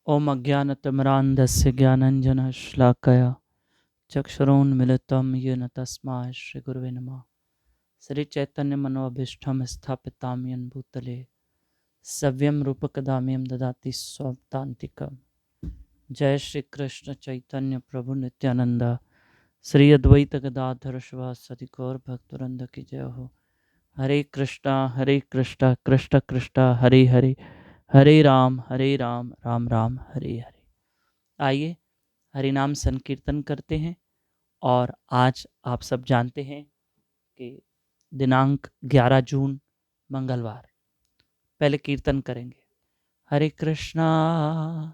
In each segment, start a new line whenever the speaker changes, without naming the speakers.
ओम अज्ञानतिमिरान्धस्य ज्ञानञ्जनशलाकया चक्षुरोन्मिलितं येन तस्मै श्रीगुरवे नमः। श्रीचैतन्यमनोभीष्टं स्थापितां येन भूतले सव्यं रूपकदाम्यं ददाति स्वपदान्तिकम्। जय श्री कृष्ण चैतन्य प्रभु नित्यानंद श्री अद्वैत गदाधर शिवासादि गौर भक्तवृंद की जय हो। हरे कृष्णा कृष्ण कृष्ण हरे हरे, हरे राम राम राम हरे हरे। आइए हरि नाम संकीर्तन करते हैं। और आज आप सब जानते हैं कि दिनांक 11 जून मंगलवार। पहले कीर्तन करेंगे। हरे कृष्णा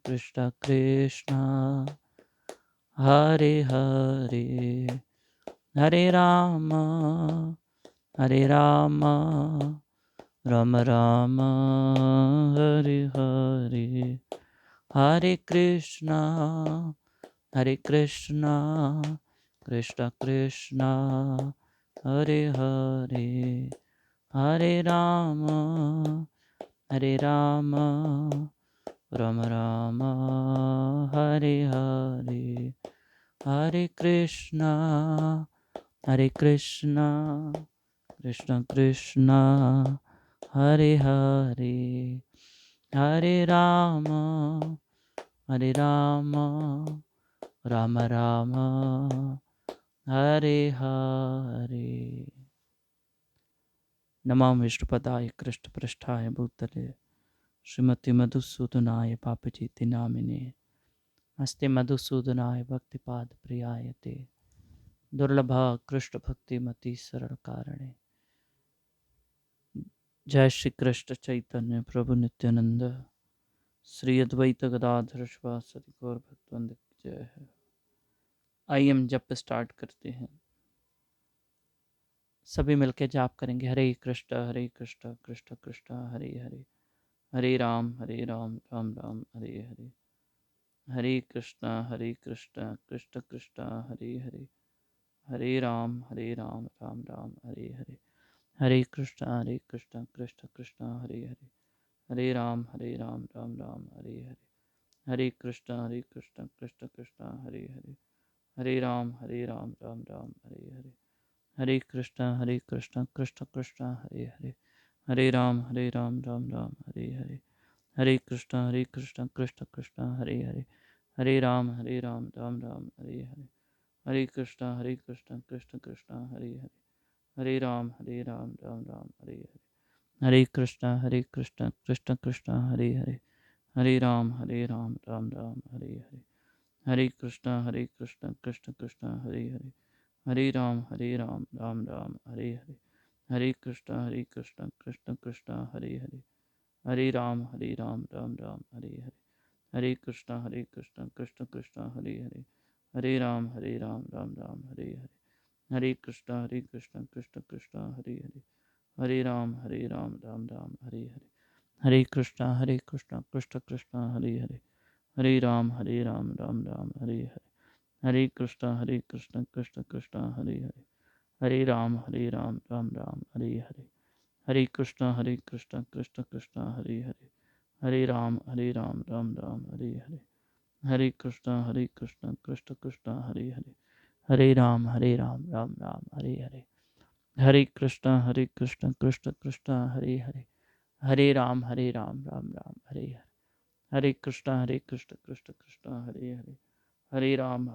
कृष्ण कृष्ण हरे हरे, हरे राम राम राम हरे हरे। हरे कृष्णा कृष्ण कृष्ण हरे हरे, हरे राम राम राम हरे हरे। हरे कृष्णा कृष्ण कृष्ण हरे हरे, हरे राम राम राम हरे हरे। नमो विष्णुपदाय कृष्णपृष्ठाय भूतले श्रीमती मधुसूदनाय पापचेति नामिने हस्ते मधुसूदनाय भक्तिपाद प्रियाय ते दुर्लभा कृष्ण भक्ति मति सरल कारणे। जय श्री कृष्ण चैतन्य प्रभु नित्यानंद श्री अद्वैत गदाधर शिवासादि गौर भक्तवृंद की जय है। आइए हम जप स्टार्ट करते हैं। सभी मिलकर जाप करेंगे। हरे कृष्ण कृष्ण कृष्ण हरे हरे, हरे राम राम राम हरे हरे। हरे कृष्ण कृष्ण कृष्ण हरे हरे, हरे राम राम राम हरे हरे। हरे कृष्ण कृष्ण कृष्ण हरे हरे, हरे राम राम राम हरे हरे। हरे कृष्ण कृष्ण कृष्ण हरे हरे, हरे राम राम राम हरे हरे। हरे कृष्ण कृष्ण कृष्ण हरे हरे, हरे राम राम राम हरे हरे। हरे कृष्ण कृष्ण कृष्ण हरे हरे, हरे राम राम राम हरे हरे। हरे कृष्ण कृष्ण कृष्ण हरे हरे, हरे राम राम राम हरे हरे। हरे कृष्ण कृष्ण कृष्ण हरे हरे, हरे राम राम राम हरे हरे। हरे कृष्ण कृष्ण कृष्ण हरे हरे, हरे राम राम राम हरे हरे। हरे कृष्ण कृष्ण कृष्ण हरे हरे, हरे राम राम राम हरे हरे। हरे कृष्ण कृष्ण कृष्ण हरे हरे, हरे राम राम राम हरे हरे। हरे कृष्ण कृष्ण कृष्ण हरे हरे, हरे राम राम राम हरे हरे। हरे कृष्ण कृष्ण कृष्ण हरे हरे, हरे राम राम राम हरे हरे। हरे कृष्ण कृष्ण कृष्ण हरे हरे, हरे राम राम राम हरे हरे। हरे कृष्ण कृष्ण कृष्ण हरे हरे, हरे राम राम राम हरे हरे। हरे कृष्ण कृष्ण कृष्ण हरे हरे, हरे राम राम राम हरे हरे। हरे कृष्ण कृष्ण कृष्ण हरे हरे, हरे राम राम राम हरे हरे। हरे कृष्ण कृष्ण कृष्ण हरे हरे,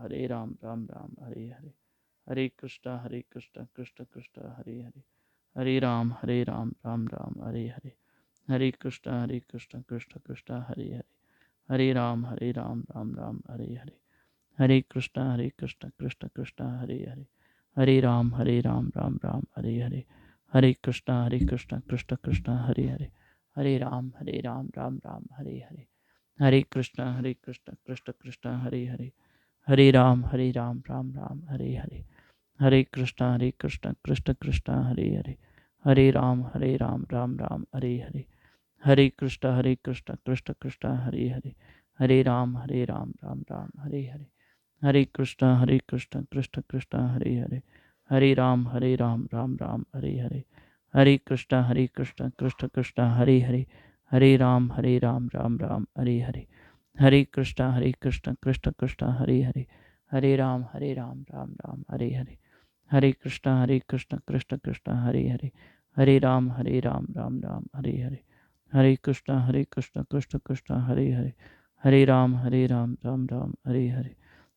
हरे राम राम राम हरे हरे। हरे कृष्ण कृष्ण कृष्ण हरे हरे, हरे राम राम राम हरे हरे। हरे कृष्ण कृष्ण कृष्ण हरे हरे, हरे राम राम राम हरे हरे। हरे कृष्ण कृष्ण कृष्ण हरे हरे, हरे राम राम राम हरे हरे। हरे कृष्ण कृष्ण कृष्ण हरे हरे, हरे राम राम राम हरे हरे। हरे कृष्ण कृष्ण कृष्ण हरे हरे, हरे राम राम राम हरे हरे। हरे कृष्ण कृष्ण कृष्ण हरे हरे, हरे राम राम राम हरे हरे। हरे कृष्ण कृष्ण कृष्ण हरे हरे, हरे राम राम राम हरे हरे। हरे कृष्ण कृष्ण कृष्ण हरे हरे, हरे राम राम राम हरे हरे। हरे कृष्ण कृष्ण कृष्ण हरे हरे, हरे राम राम राम हरे हरे, हरे कृष्णा कृष्ण कृष्ण हरे हरे, हरे राम राम राम हरे हरे, हरे कृष्णा कृष्ण कृष्ण हरे हरे, हरे राम राम राम हरे हरे, हरे कृष्णा कृष्ण कृष्ण हरे हरे, हरे राम राम राम हरे हरे,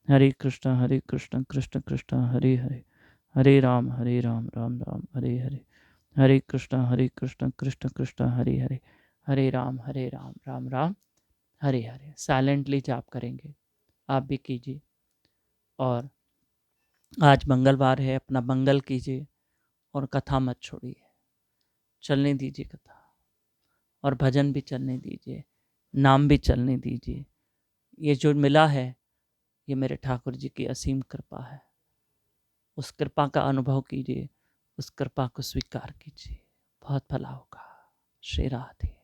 हरे कृष्णा कृष्ण कृष्ण हरे हरे, हरे राम राम राम हरे हरे, हरे कृष्ण कृष्ण कृष्ण हरे हरे, हरे राम राम राम हरे हरे। साइलेंटली जाप करेंगे, आप भी कीजिए। और आज मंगलवार है, अपना मंगल कीजिए और कथा मत छोड़िए, चलने दीजिए कथा, और भजन भी चलने दीजिए, नाम भी चलने दीजिए। ये जो मिला है, ये मेरे ठाकुर जी की असीम कृपा है। उस कृपा का अनुभव कीजिए, उस कृपा को स्वीकार कीजिए, बहुत भला होगा। श्री राधे।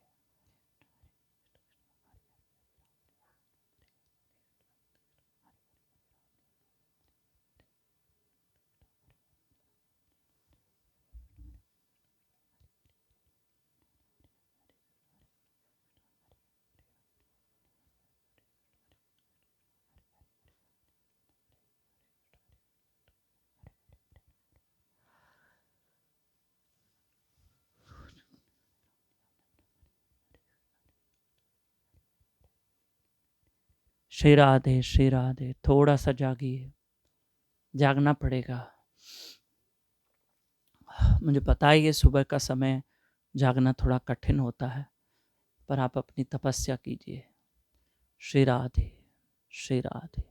श्री राधे श्री राधे। थोड़ा सा जागिए, जागना पड़ेगा। मुझे पता है ये सुबह का समय जागना थोड़ा कठिन होता है, पर आप अपनी तपस्या कीजिए। श्री राधे श्री राधे।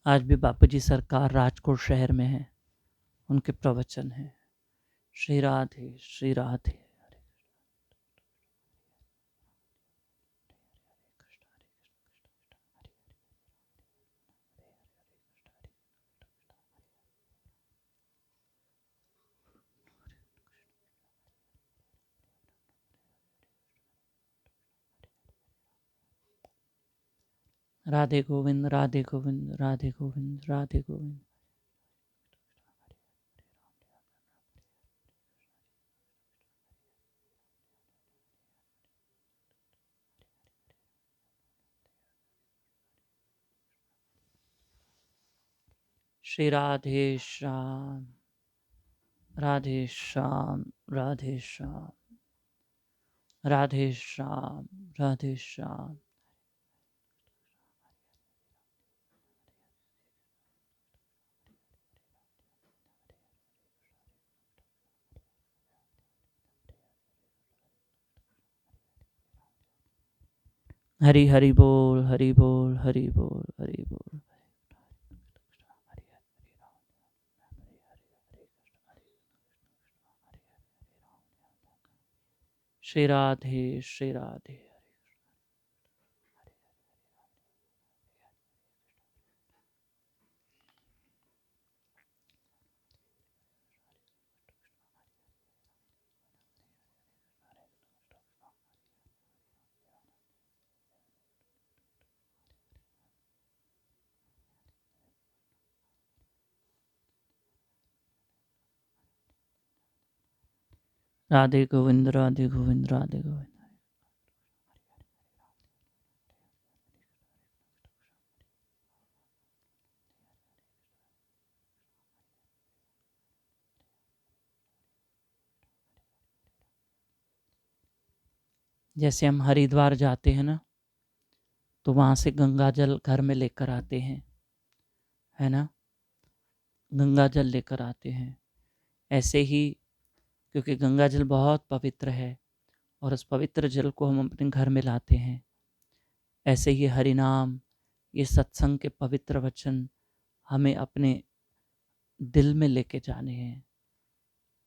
आज भी बापू जी सरकार राजकोट शहर में है, उनके प्रवचन हैं। श्री राधे श्री राधे। राधे गोविंद राधे गोविंद राधे गोविंद राधे गोविंद। श्री राधे श्याम राधे श्याम राधे श्याम राधे श्याम राधे श्याम। हरि हरि बोल हरि बोल हरि बोल हरि बोल। श्री राधे श्री राधे। राधे गोविंद राधे गोविंद राधे गोविंद। जैसे हम हरिद्वार जाते हैं ना, तो वहाँ से गंगा जल घर में लेकर आते हैं, है ना, गंगा जल लेकर आते हैं। ऐसे ही, क्योंकि गंगा जल बहुत पवित्र है और उस पवित्र जल को हम अपने घर में लाते हैं, ऐसे ही हरि नाम, ये सत्संग के पवित्र वचन हमें अपने दिल में लेके जाने हैं,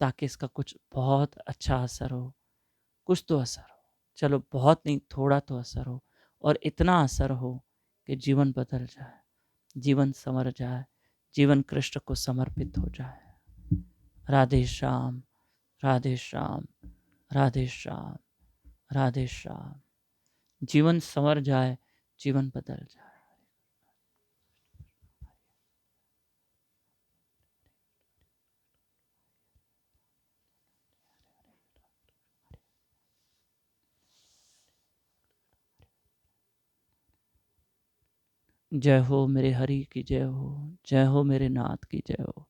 ताकि इसका कुछ बहुत अच्छा असर हो। कुछ तो असर हो, चलो बहुत नहीं, थोड़ा तो असर हो, और इतना असर हो कि जीवन बदल जाए, जीवन संवर जाए, जीवन कृष्ण को समर्पित हो जाए। राधे श्याम राधे श्याम राधे श्याम राधे श्याम। जीवन संवर जाए, जीवन बदल जाए। जय हो मेरे हरि की जय हो, जय हो मेरे नाथ की जय हो।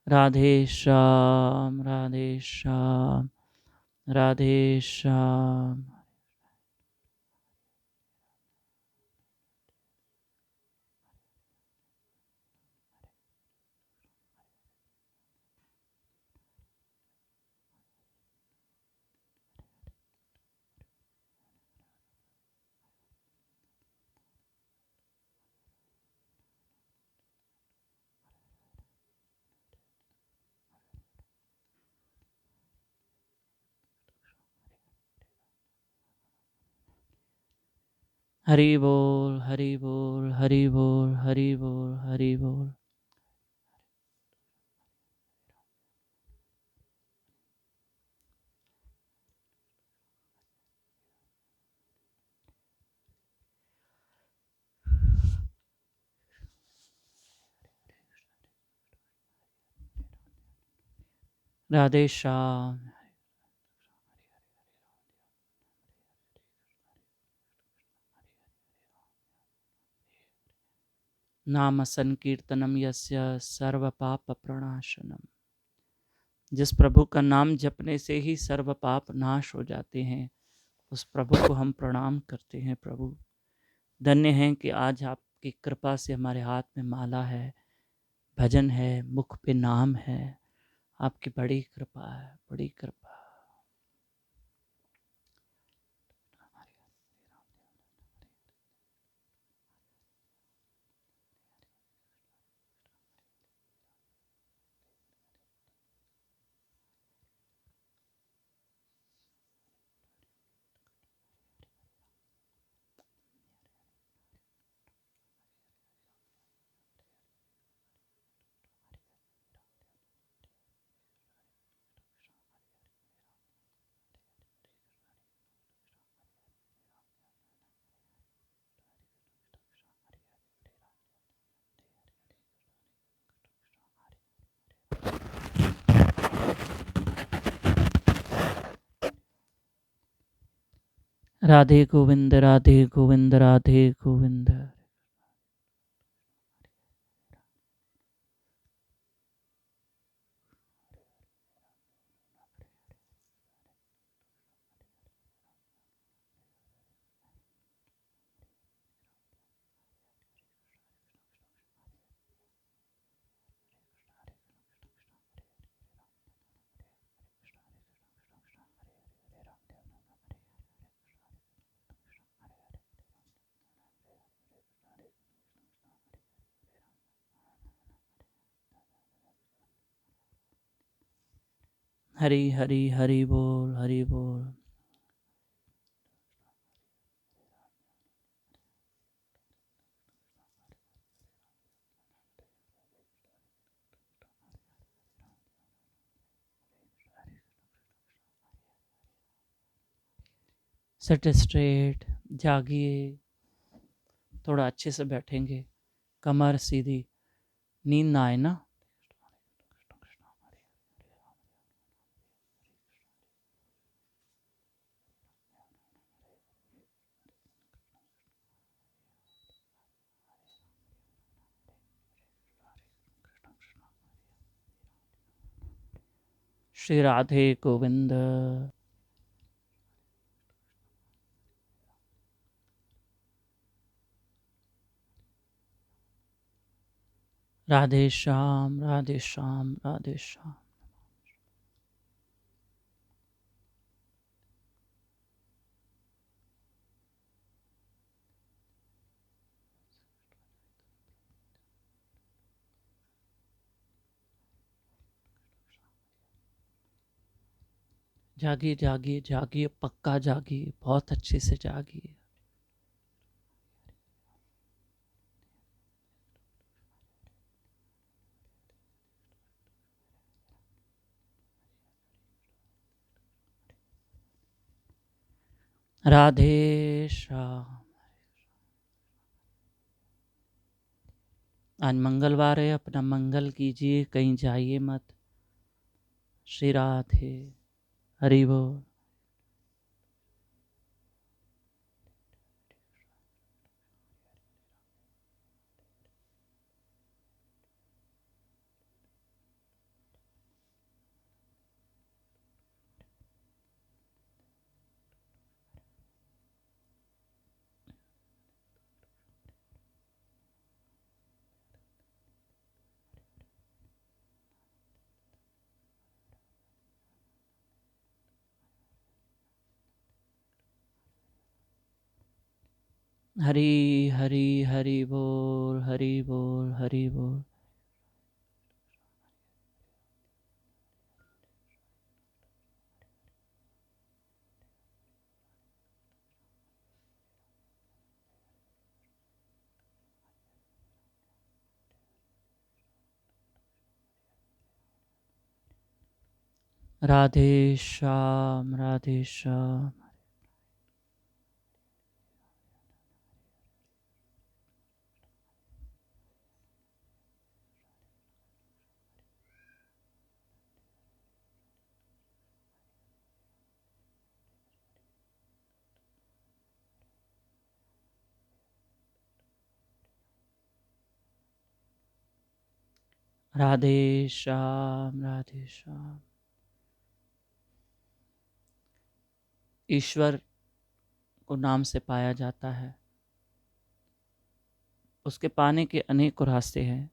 राधे श्याम, राधे श्याम, राधे श्याम। हरि बोल, हरि बोल, हरि बोल, हरि बोल, हरि बोल। राधे श्याम। नाम संकीर्तनम यस्य सर्व पाप प्रणाशनम। जिस प्रभु का नाम जपने से ही सर्व पाप नाश हो जाते हैं, उस प्रभु को हम प्रणाम करते हैं। प्रभु धन्य हैं कि आज आपकी कृपा से हमारे हाथ में माला है, भजन है, मुख पे नाम है। आपकी बड़ी कृपा है, बड़ी कृपा। राधे गोविंद, राधे गोविंद, राधे गोविंद। हरि हरि हरि बोल, हरि बोल। सेट स्ट्रेट, जागिए। थोड़ा अच्छे से बैठेंगे, कमर सीधी, नींद ना आए ना। श्री राधे गोविंद। राधे श्याम, राधे श्याम, राधे श्याम। जागिए, जागिए, जागिए, पक्का जागिए, बहुत अच्छे से जागिए। राधे श्याम। आज मंगलवार है, अपना मंगल कीजिए, कहीं जाइए मत। श्री राधे। हरि बोल। हरि हरि हरि बोल, हरि बोल, हरि बोल। राधे श्याम, राधे श्याम। राधे श्याम, राधे श्याम। ईश्वर को नाम से पाया जाता है। उसके पाने के अनेक रास्ते हैं,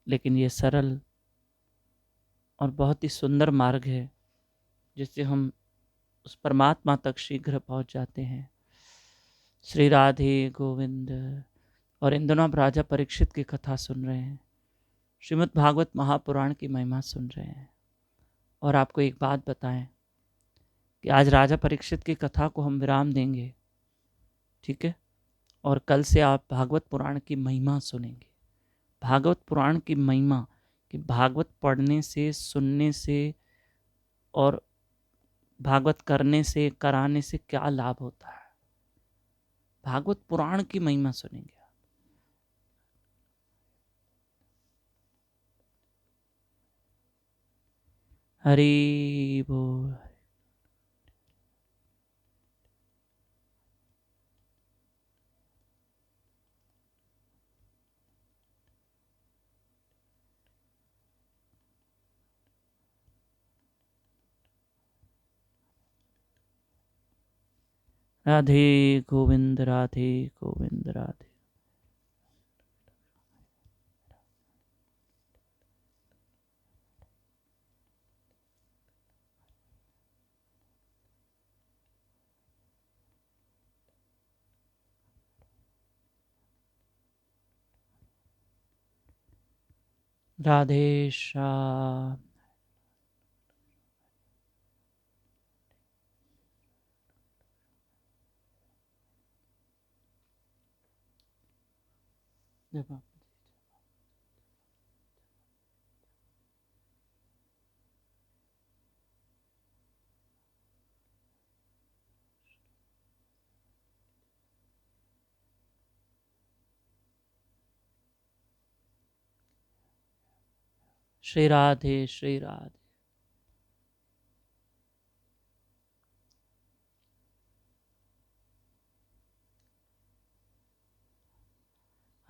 लेकिन ये सरल और बहुत ही सुंदर मार्ग है जिससे हम उस परमात्मा तक शीघ्र पहुंच जाते हैं। श्री राधे गोविंद। और इन दिनों आप राजा परीक्षित की कथा सुन रहे हैं, श्रीमद् भागवत महापुराण की महिमा सुन रहे हैं। और आपको एक बात बताएं कि आज राजा परीक्षित की कथा को हम विराम देंगे, ठीक है? और कल से आप भागवत पुराण की महिमा सुनेंगे। भागवत पुराण की महिमा कि भागवत पढ़ने से, सुनने से और भागवत करने से, कराने से क्या लाभ होता है। भागवत पुराण की महिमा सुनेंगे। हरि बोल। राधे गोविंद, राधे गोविंद, राधे। राधे श्याम। श्री राधे, श्री राधे।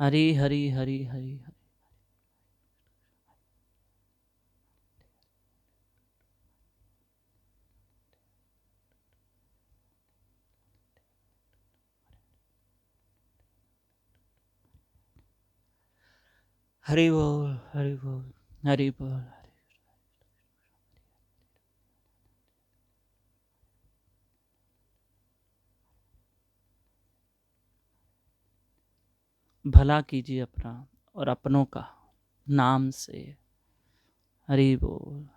हरि हरि हरि हरि हरि। हरि बोल, हरि बोल, हरि बोल। भला कीजिए अपना और अपनों का नाम से। हरि बोल।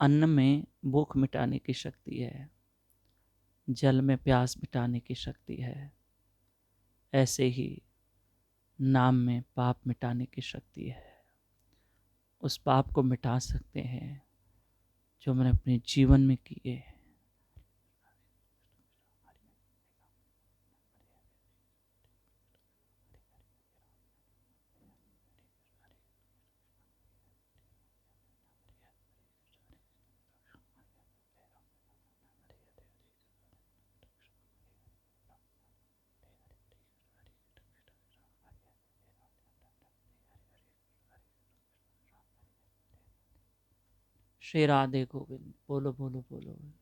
अन्न में भूख मिटाने की शक्ति है, जल में प्यास मिटाने की शक्ति है। ऐसे ही नाम में पाप मिटाने की शक्ति है। उस पाप को मिटा सकते हैं जो मैंने अपने जीवन में किए हैं। श्री राधे गोविंद, बोलो बोलो बोलो।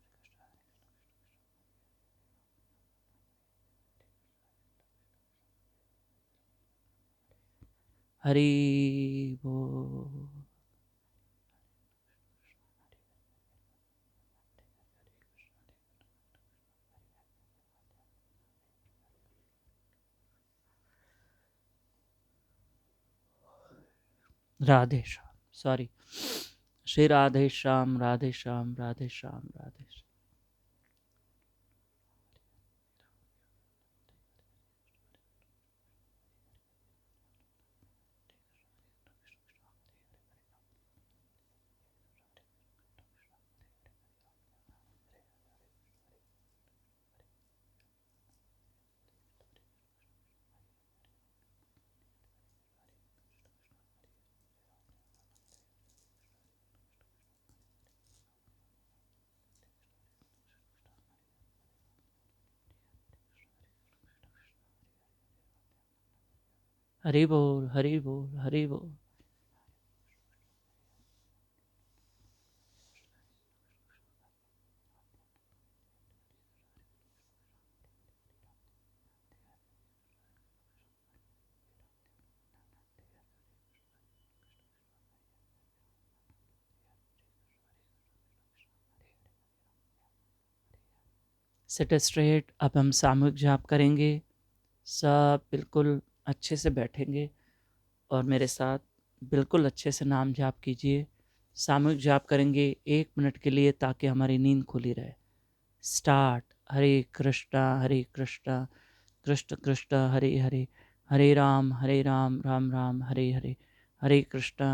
हरि बोल। राधे श्याम, सॉरी, श्री राधे श्याम, राधे श्याम, राधे श्याम, राधे श्याम। हरि बोल, हरि बोल, हरि बोल। Seat straight. अब हम सामूहिक जाप करेंगे। सब बिल्कुल अच्छे से बैठेंगे और मेरे साथ बिल्कुल अच्छे से नाम जाप कीजिए। सामूहिक जाप करेंगे 1 मिनट के लिए ताकि हमारी नींद खुली रहे। स्टार्ट। हरे कृष्णा कृष्ण कृष्ण हरे हरे, हरे राम राम राम हरे हरे, हरे कृष्ण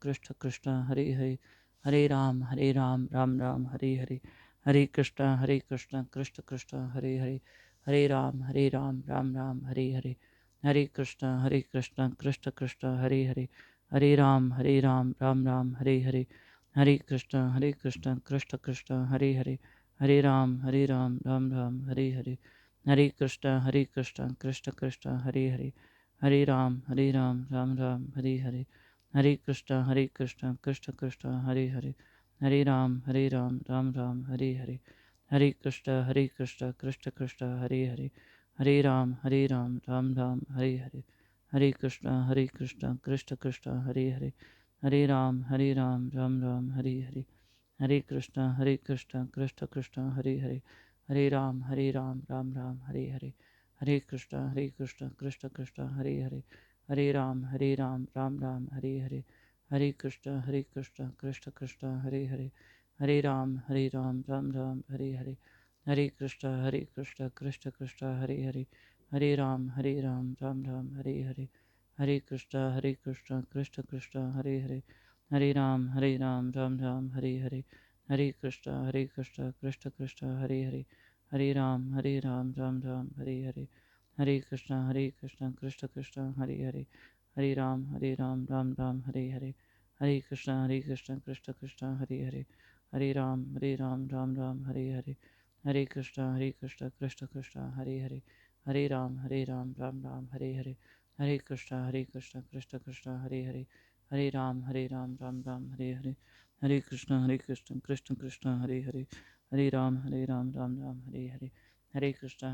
कृष्ण कृष्ण हरे हरे, हरे राम राम राम हरे हरे, हरे कृष्ण कृष्ण कृष्ण हरे हरे, हरे राम राम राम हरे हरे, हरे कृष्ण कृष्ण कृष्ण हरे हरे, हरे राम राम राम हरे हरे, हरे कृष्ण कृष्ण कृष्ण हरे हरे, हरे राम राम राम हरे हरे, हरे कृष्ण कृष्ण कृष्ण हरे हरे, हरे राम राम राम हरे हरे, हरे कृष्ण कृष्ण कृष्ण हरे हरे, हरे राम राम राम हरे हरे, हरे कृष्ण कृष्ण कृष्ण हरे हरे, हरे राम राम राम हरे हरे, हरे कृष्ण कृष्ण कृष्ण हरे हरे, हरे राम राम राम हरे हरे, हरे कृष्ण कृष्ण कृष्ण हरे हरे, हरे राम राम राम हरे हरे, हरे कृष्ण कृष्ण कृष्ण हरे हरे, हरे राम राम राम हरे हरे, हरे कृष्ण कृष्ण कृष्ण हरे हरे, हरे राम राम राम हरे हरे, हरे कृष्ण कृष्ण कृष्ण हरे हरे, हरे राम राम राम हरे हरे, हरे कृष्ण कृष्ण कृष्ण हरे हरे, हरे राम राम राम हरे हरे, हरे कृष्ण कृष्ण कृष्ण हरे हरे, हरे राम राम राम हरे हरे, हरे कृष्ण कृष्ण कृष्ण हरे हरे, हरे राम राम राम हरे हरे, हरे कृष्ण कृष्ण कृष्ण हरे हरे, हरे राम राम राम हरे हरे, हरे कृष्ण कृष्ण कृष्ण हरे हरे, हरे राम राम राम हरे हरे, हरे कृष्ण कृष्ण कृष्ण हरे हरे, हरे राम राम राम हरे हरे, हरे कृष्ण कृष्ण कृष्ण हरे हरे, हरे राम राम राम हरे हरे, हरे कृष्ण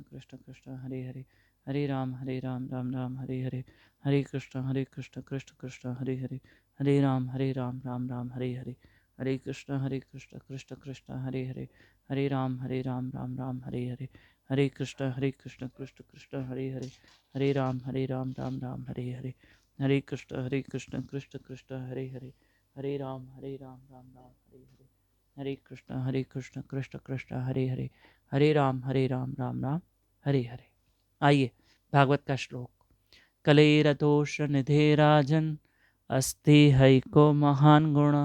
कृष्ण कृष्ण हरे हरे, हरे राम राम राम हरे हरे, हरे कृष्ण कृष्ण कृष्ण हरे हरे, हरे राम राम राम हरे हरे, हरे कृष्ण कृष्ण कृष्ण हरे हरे, हरे राम राम राम हरे हरे, हरे कृष्ण कृष्ण कृष्ण हरे हरे, हरे राम राम राम हरे हरे, हरे कृष्ण कृष्ण कृष्ण हरे हरे, हरे राम राम राम हरे हरे, हरे कृष्ण कृष्ण कृष्ण हरे हरे, हरे राम राम राम हरे हरे। आइए भागवत का श्लोक। कलेरतोष निधे राजन अस्ति हैको महान् गुण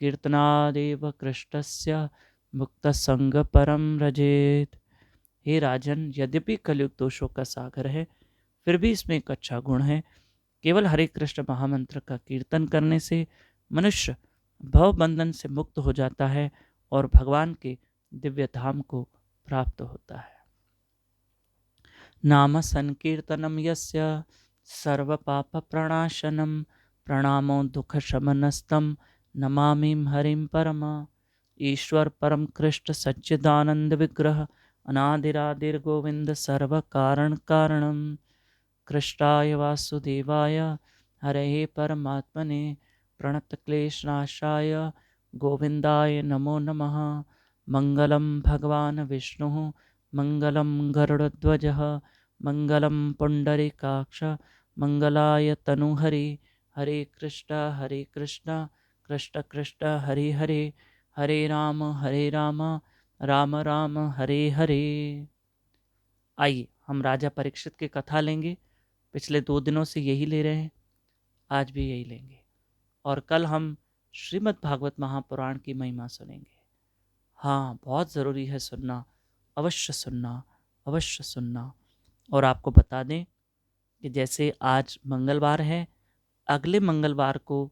कीर्तनादेव कृष्णस्य मुक्तसंग परम रजेत। हे राजन, यद्यपि कलयुग दोषों का सागर है, फिर भी इसमें एक अच्छा गुण है। केवल हरे कृष्ण महामंत्र का कीर्तन करने से मनुष्य भव बंधन से मुक्त हो जाता है और भगवान के दिव्य धाम को प्राप्त होता है। नाम संकीर्तनम यस्य सर्व पाप प्रणाशनम प्रणामो दुख शमनस्तम नमामि हरिम परमा। ईश्वर परम कृष्ण सच्चिदानंद विग्रह अनादिरादिर गोविंद सर्व कारण कारणम। कृष्णाय वासुदेवाय हरये परमात्मने प्रणतक्लेशनाशाय गोविंदाय नमो नमः। मंगलम भगवान विष्णु मंगलम गरुड़ध्वजः मंगलम पुंडरीकाक्ष मंगलाय तनुहरि। हरे कृष्ण कृष्ण कृष्ण हरे हरे, हरे राम राम राम हरे हरे। आइए हम राजा परीक्षित की कथा लेंगे। पिछले 2 दिनों से यही ले रहे हैं, आज भी यही लेंगे और कल हम श्रीमद् भागवत महापुराण की महिमा सुनेंगे। हाँ, बहुत ज़रूरी है सुनना, अवश्य सुनना, अवश्य सुनना। और आपको बता दें कि जैसे आज मंगलवार है, अगले मंगलवार को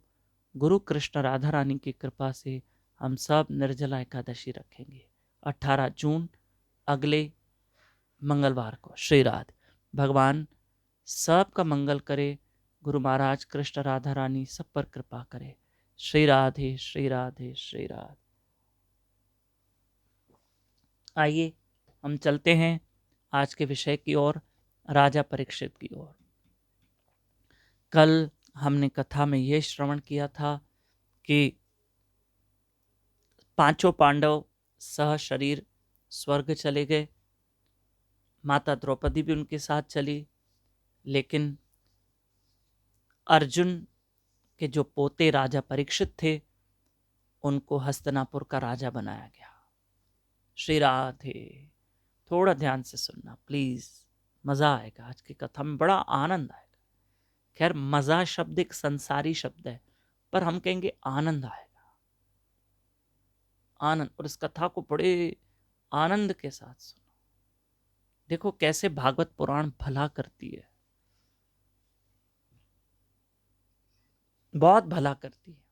गुरु कृष्ण राधा रानी की कृपा से हम सब निर्जला एकादशी रखेंगे। 18 जून अगले मंगलवार को श्री राधे। भगवान सबका मंगल करे, गुरु महाराज कृष्ण राधा रानी सब पर कृपा करे। श्री राधे श्री राधे श्री राधे। आइए हम चलते हैं आज के विषय की ओर, राजा परीक्षित की ओर। कल हमने कथा में यह श्रवण किया था कि 5 पांडव सह शरीर स्वर्ग चले गए। माता द्रौपदी भी उनके साथ चली, लेकिन अर्जुन के जो पोते राजा परीक्षित थे उनको हस्तिनापुर का राजा बनाया गया। श्री राधे। थोड़ा ध्यान से सुनना प्लीज, मजा आएगा। आज की कथा में बड़ा आनंद आएगा। खैर, मजा शब्द एक संसारी शब्द है, पर हम कहेंगे आनंद आएगा। आनंद। और इस कथा को बड़े आनंद के साथ सुनो। देखो कैसे भागवत पुराण भला करती है, बहुत भला करती है।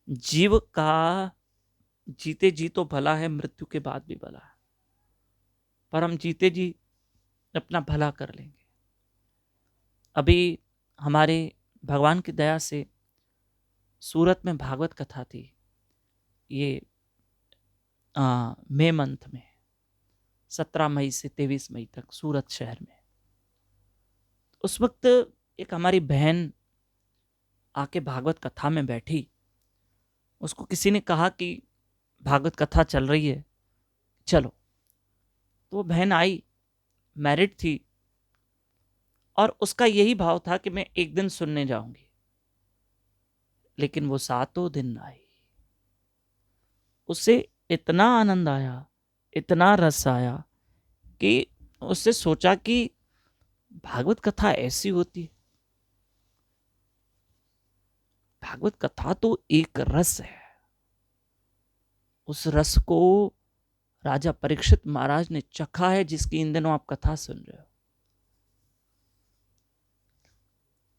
जीव का जीते जी तो भला है, मृत्यु के बाद भी भला है, पर हम जीते जी अपना भला कर लेंगे। अभी हमारे भगवान की दया से सूरत में भागवत कथा थी, ये मई मंथ में 17 मई से 23 मई तक सूरत शहर में। उस वक्त एक हमारी बहन आके भागवत कथा में बैठी। उसको किसी ने कहा कि भागवत कथा चल रही है, चलो। तो वो बहन आई, मैरिड थी, और उसका यही भाव था कि मैं एक दिन सुनने जाऊंगी। लेकिन वो 7 दिन आई। उसे इतना आनंद आया, इतना रस आया कि उससे सोचा कि भागवत कथा ऐसी होती है। भागवत कथा तो एक रस है। उस रस को राजा परीक्षित महाराज ने चखा है, जिसकी इन दिनों आप कथा सुन रहे हो।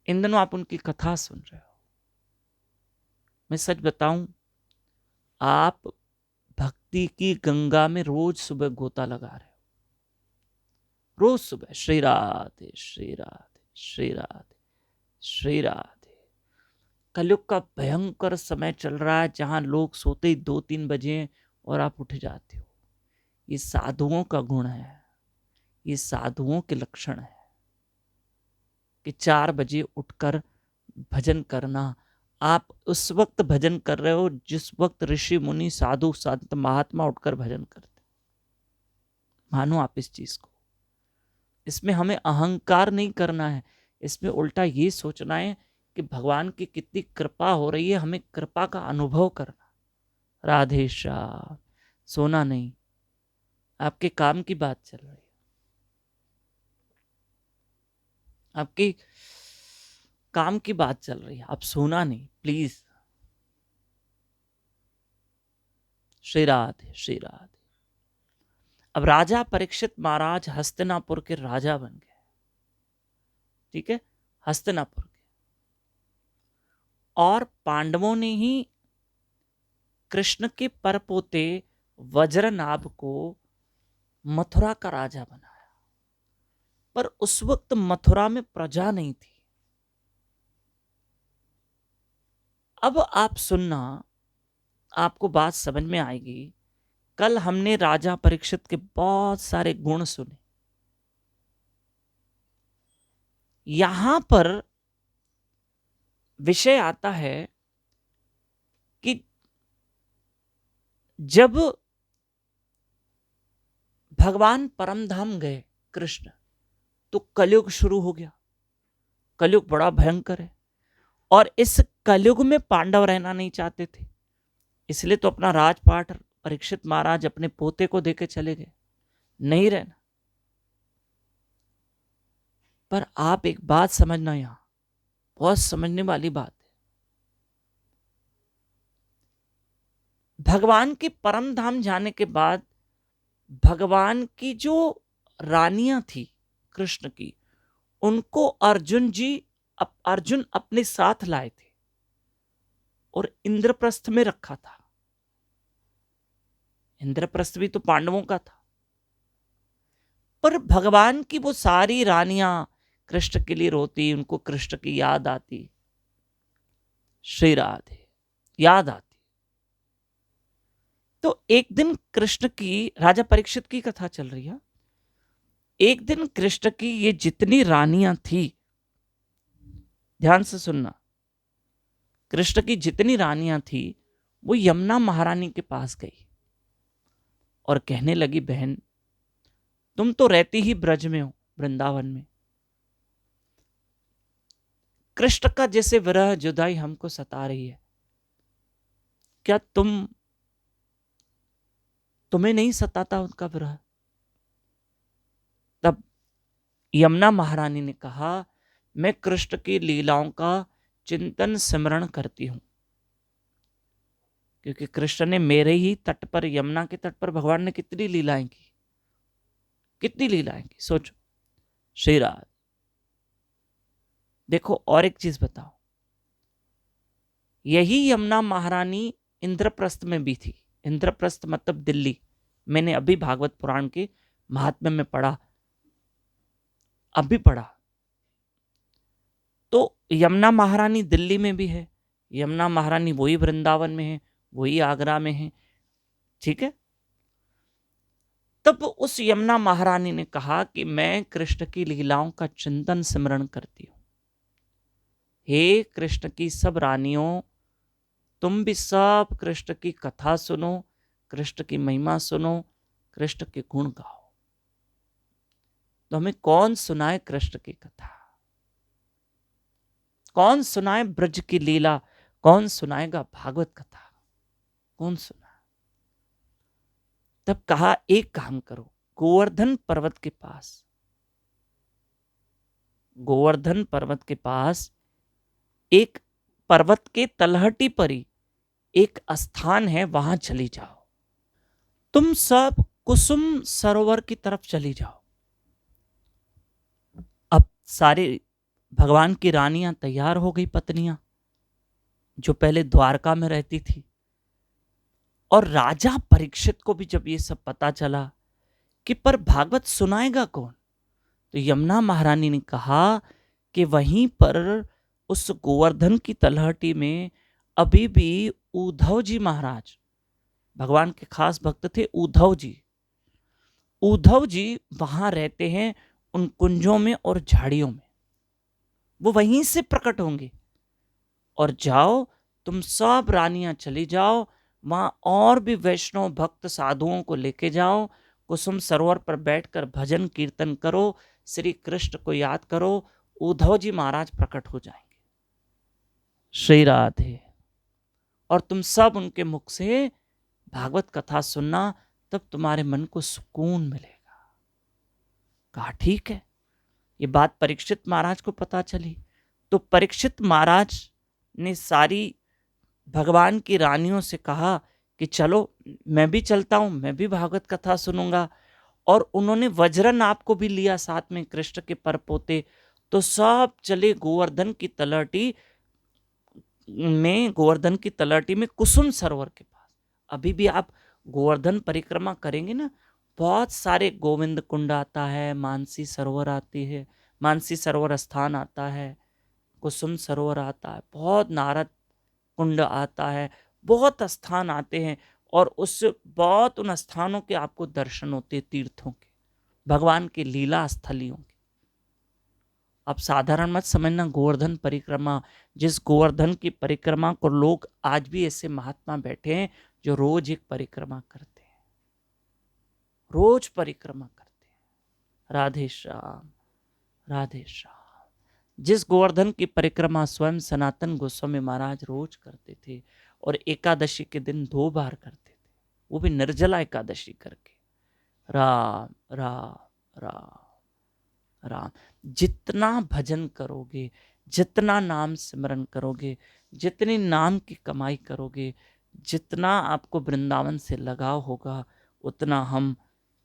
इन दिनों आप उनकी कथा सुन रहे हो। मैं सच बताऊं, आप भक्ति की गंगा में रोज सुबह गोता लगा रहे हो। रोज सुबह श्री राधे श्री राधे श्री राधे श्री राधे। कलयुग का भयंकर समय चल रहा है, जहां लोग सोते ही 2-3 बजे हैं और आप उठ जाते हो। ये साधुओं का गुण है, ये साधुओं के लक्षण है कि 4 बजे उठकर भजन करना। आप उस वक्त भजन कर रहे हो जिस वक्त ऋषि मुनि साधु संत महात्मा उठकर भजन करते। मानो आप इस चीज को। इसमें हमें अहंकार नहीं करना है, इसमें उल्टा ये सोचना है कि भगवान की कितनी कृपा हो रही है, हमें कृपा का अनुभव करना। राधे श्याम। सोना नहीं, आपके काम की बात चल रही है, आपकी काम की बात चल रही है, आप सोना नहीं प्लीज। श्री राधे श्री राधे। अब राजा परीक्षित महाराज हस्तिनापुर के राजा बन गए, ठीक है, हस्तिनापुर के। और पांडवों ने ही कृष्ण के परपोते वज्रनाभ को मथुरा का राजा बनाया। पर उस वक्त मथुरा में प्रजा नहीं थी। अब आप सुनना, आपको बात समझ में आएगी। कल हमने राजा परीक्षित के बहुत सारे गुण सुने। यहां पर विषय आता है कि जब भगवान परमधाम गए कृष्ण, तो कलयुग शुरू हो गया। कलयुग बड़ा भयंकर है, और इस कलयुग में पांडव रहना नहीं चाहते थे। इसलिए तो अपना राजपाट परीक्षित महाराज अपने पोते को देके चले गए, नहीं रहना। पर आप एक बात समझना, यहां बहुत समझने वाली बात है। भगवान के परम धाम जाने के बाद भगवान की जो रानियां थी कृष्ण की, उनको अर्जुन अपने साथ लाए थे और इंद्रप्रस्थ में रखा था। इंद्रप्रस्थ भी तो पांडवों का था। पर भगवान की वो सारी रानियां कृष्ण के लिए रोती, उनको कृष्ण की याद आती, श्री राधे याद आती। तो एक दिन कृष्ण की, राजा परीक्षित की कथा चल रही है, एक दिन कृष्ण की ये जितनी रानियां थी, ध्यान से सुनना, कृष्ण की जितनी रानियां थी वो यमुना महारानी के पास गई और कहने लगी, बहन तुम तो रहती ही ब्रज में हो, वृंदावन में। कृष्ण का जैसे विरह जुदाई हमको सता रही है, क्या तुम्हें नहीं सताता उनका विरह? तब यमुना महारानी ने कहा, मैं कृष्ण की लीलाओं का चिंतन स्मरण करती हूं, क्योंकि कृष्ण ने मेरे ही तट पर, यमुना के तट पर भगवान ने कितनी लीलाएं की, कितनी लीलाएं की, सोचो। श्री राधे। देखो और एक चीज बताओ, यही यमुना महारानी इंद्रप्रस्थ में भी थी। इंद्रप्रस्थ मतलब दिल्ली। मैंने अभी भागवत पुराण के महात्म्य में पढ़ा, अभी पढ़ा। तो यमुना महारानी दिल्ली में भी है, यमुना महारानी वही वृंदावन में है, वही आगरा में है, ठीक है। तब उस यमुना महारानी ने कहा कि मैं कृष्ण की लीलाओं का चिंतन स्मरण करती हूं। हे कृष्ण की सब रानियों, तुम भी सब कृष्ण की कथा सुनो, कृष्ण की महिमा सुनो, कृष्ण के गुण गाओ। तो हमें कौन सुनाए कृष्ण की कथा? कौन सुनाए ब्रज की लीला? कौन सुनाएगा भागवत कथा? कौन सुना? तब कहा, एक काम करो, गोवर्धन पर्वत के पास, गोवर्धन पर्वत के पास एक पर्वत के तलहटी पर ही एक स्थान है, वहां चली जाओ। तुम सब कुसुम सरोवर की तरफ चली जाओ। अब सारे भगवान की रानियां तैयार हो गई, पत्नियां जो पहले द्वारका में रहती थी। और राजा परीक्षित को भी जब ये सब पता चला कि पर भागवत सुनाएगा कौन, तो यमुना महारानी ने कहा कि वहीं पर उस गोवर्धन की तलहटी में अभी भी उद्धव जी महाराज, भगवान के खास भक्त थे उद्धव जी, उद्धव जी वहां रहते हैं, उन कुंजों में और झाड़ियों में। वो वहीं से प्रकट होंगे। और जाओ, तुम सब रानियां चली जाओ वहां, और भी वैष्णव भक्त साधुओं को लेके जाओ, कुसुम सरोवर पर बैठकर भजन कीर्तन करो, श्री कृष्ण को याद करो, उद्धव जी महाराज प्रकट हो जाएंगे। श्री राधे। और तुम सब उनके मुख से भागवत कथा सुनना, तब तुम्हारे मन को सुकून मिलेगा। कहा ठीक है। ये बात परीक्षित महाराज को पता चली, तो परीक्षित महाराज ने सारी भगवान की रानियों से कहा कि चलो मैं भी चलता हूँ, मैं भी भागवत कथा सुनूंगा। और उन्होंने वज्रनाभ को भी लिया साथ में, कृष्ण के परपोते। तो सब चले गोवर्धन की तलहटी में कुसुम सरोवर के पास। अभी भी आप गोवर्धन परिक्रमा करेंगे ना, बहुत सारे गोविंद कुंड आता है, मानसी सरोवर आती है, मानसी सरोवर स्थान आता है, कुसुम सरोवर आता है, बहुत नारद कुंड आता है, बहुत स्थान आते हैं। और उस बहुत उन स्थानों के आपको दर्शन होते हैं, तीर्थों के, भगवान के लीला स्थलियों के। अब साधारण मत समझना गोवर्धन परिक्रमा, जिस गोवर्धन की परिक्रमा को लोग आज भी ऐसे महात्मा बैठे हैं जो रोज एक परिक्रमा करते हैं, रोज परिक्रमा करते हैं। राधे श्याम, राधे श्याम। जिस गोवर्धन की परिक्रमा स्वयं सनातन गोस्वामी महाराज रोज करते थे, और एकादशी के दिन 2 बार करते थे, वो भी निर्जला एकादशी करके। राम राम राम राम। जितना भजन करोगे, जितना नाम सिमरन करोगे, जितनी नाम की कमाई करोगे, जितना आपको वृंदावन से लगाव होगा, उतना हम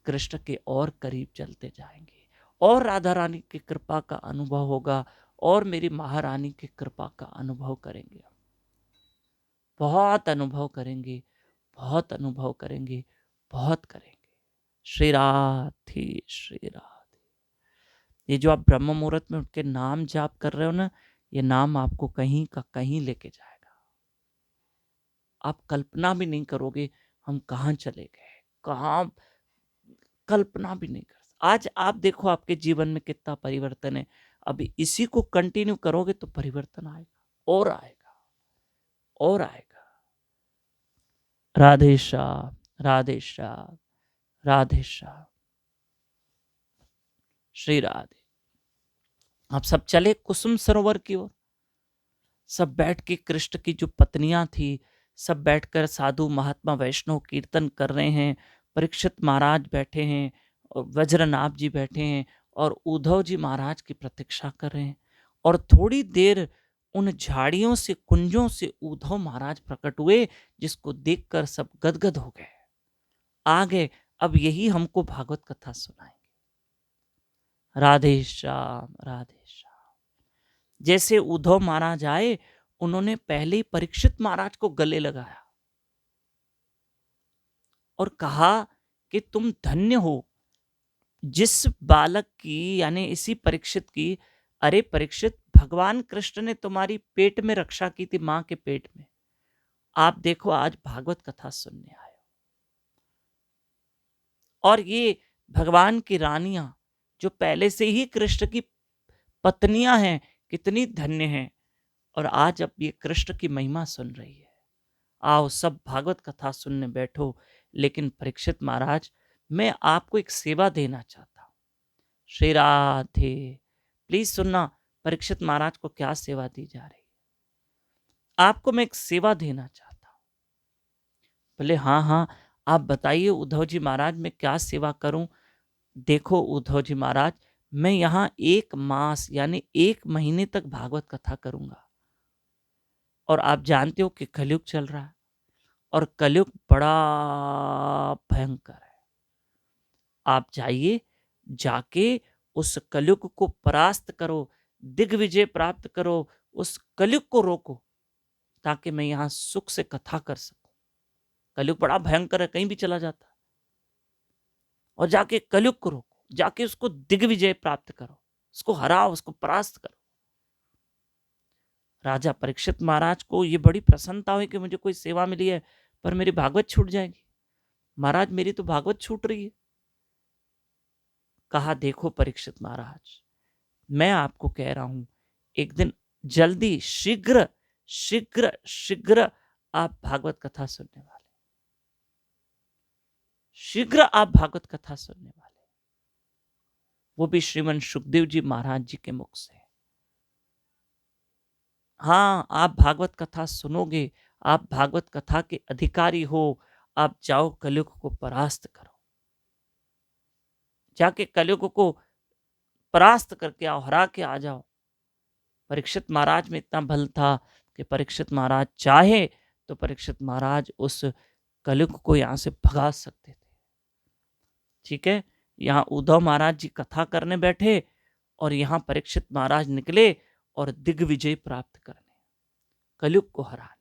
कृष्ण के और करीब चलते जाएंगे, और राधा रानी की कृपा का अनुभव होगा, और मेरी महारानी की कृपा का अनुभव करेंगे। बहुत अनुभव करेंगे, बहुत अनुभव करेंगे, बहुत करेंगे। श्री राधे, श्री राधे। ये जो आप ब्रह्म मुहूर्त में उठ के नाम जाप कर रहे हो ना, ये नाम आपको कहीं का कहीं लेके जाएगा। आप कल्पना भी नहीं करोगे हम कहाँ चले गए, कहाँ, कल्पना भी नहीं कर। आज आप देखो आपके जीवन में कितना परिवर्तन है। अभी इसी को कंटिन्यू करोगे तो परिवर्तन आएगा, और आएगा, और आएगा। राधे श्याम, राधे श्याम, राधे श्याम। श्री राधे। आप सब चले कुसुम सरोवर की ओर। सब बैठ के कृष्ण की जो पत्नियां थी, सब बैठकर साधु महात्मा वैष्णव कीर्तन कर रहे हैं। परीक्षित महाराज बैठे हैं, और वज्रनाभ जी बैठे हैं, और उद्धव जी महाराज की प्रतीक्षा कर रहे हैं। और थोड़ी देर उन झाड़ियों से, कुंजों से उद्धव महाराज प्रकट हुए, जिसको देखकर सब गदगद हो गए, आ गए। अब यही हमको भागवत कथा सुनाएंगे। राधे श्याम, राधे श्याम। जैसे उद्धव महाराज आए, उन्होंने पहले ही परीक्षित महाराज को गले लगाया और कहा कि तुम धन्य हो, जिस बालक की, यानी इसी परीक्षित की, अरे परीक्षित, भगवान कृष्ण ने तुम्हारी पेट में रक्षा की थी, मां के पेट में। आप देखो आज भागवत कथा सुनने आए हो। और ये भगवान की रानियां, जो पहले से ही कृष्ण की पत्नियां हैं, कितनी धन्य हैं। और आज अब ये कृष्ण की महिमा सुन रही है। आओ सब भागवत कथा सुनने बैठो। लेकिन परीक्षित महाराज, मैं आपको एक सेवा देना चाहता हूँ। श्री राधे। प्लीज सुनना, परीक्षित महाराज को क्या सेवा दी जा रही है। आपको मैं एक सेवा देना चाहता हूँ। बोले हाँ हाँ, आप बताइए उद्धव जी महाराज, मैं क्या सेवा करूं। देखो उद्धव जी महाराज, मैं यहाँ 1 मास यानी 1 महीने तक भागवत कथा करूंगा। और आप जानते हो कि कलयुग चल रहा है, और कलयुग बड़ा भयंकर है। आप जाइए, जाके उस कलयुग को परास्त करो, दिग्विजय प्राप्त करो, उस कलयुग को रोको, ताकि मैं यहाँ सुख से कथा कर सकूं। कलयुग बड़ा भयंकर है, कहीं भी चला जाता है। और जाके कलयुग को रोको, जाके उसको दिग्विजय प्राप्त करो, उसको हराओ, उसको परास्त करो। राजा परीक्षित महाराज को ये बड़ी प्रसन्नता हुई कि मुझे कोई सेवा मिली है, पर मेरी भागवत छूट जाएगी। महाराज मेरी तो भागवत छूट रही है। कहा देखो परीक्षित महाराज, मैं आपको कह रहा हूं, एक दिन जल्दी, शीघ्र शीघ्र शीघ्र आप भागवत कथा सुनने वाले, शीघ्र आप भागवत कथा सुनने वाले, वो भी श्रीमन सुखदेव जी महाराज जी के मुख से। हाँ, आप भागवत कथा सुनोगे, आप भागवत कथा के अधिकारी हो। आप जाओ कलयुग को परास्त करो, जाके कलयुग को परास्त करके आओ, हरा के आ जाओ। परीक्षित महाराज में इतना बल था कि परीक्षित महाराज चाहे तो परीक्षित महाराज उस कलयुग को यहाँ से भगा सकते थे। ठीक है, यहाँ उद्धव महाराज जी कथा करने बैठे और यहाँ परीक्षित महाराज निकले और दिग्विजय प्राप्त करने, कलयुग को हराने।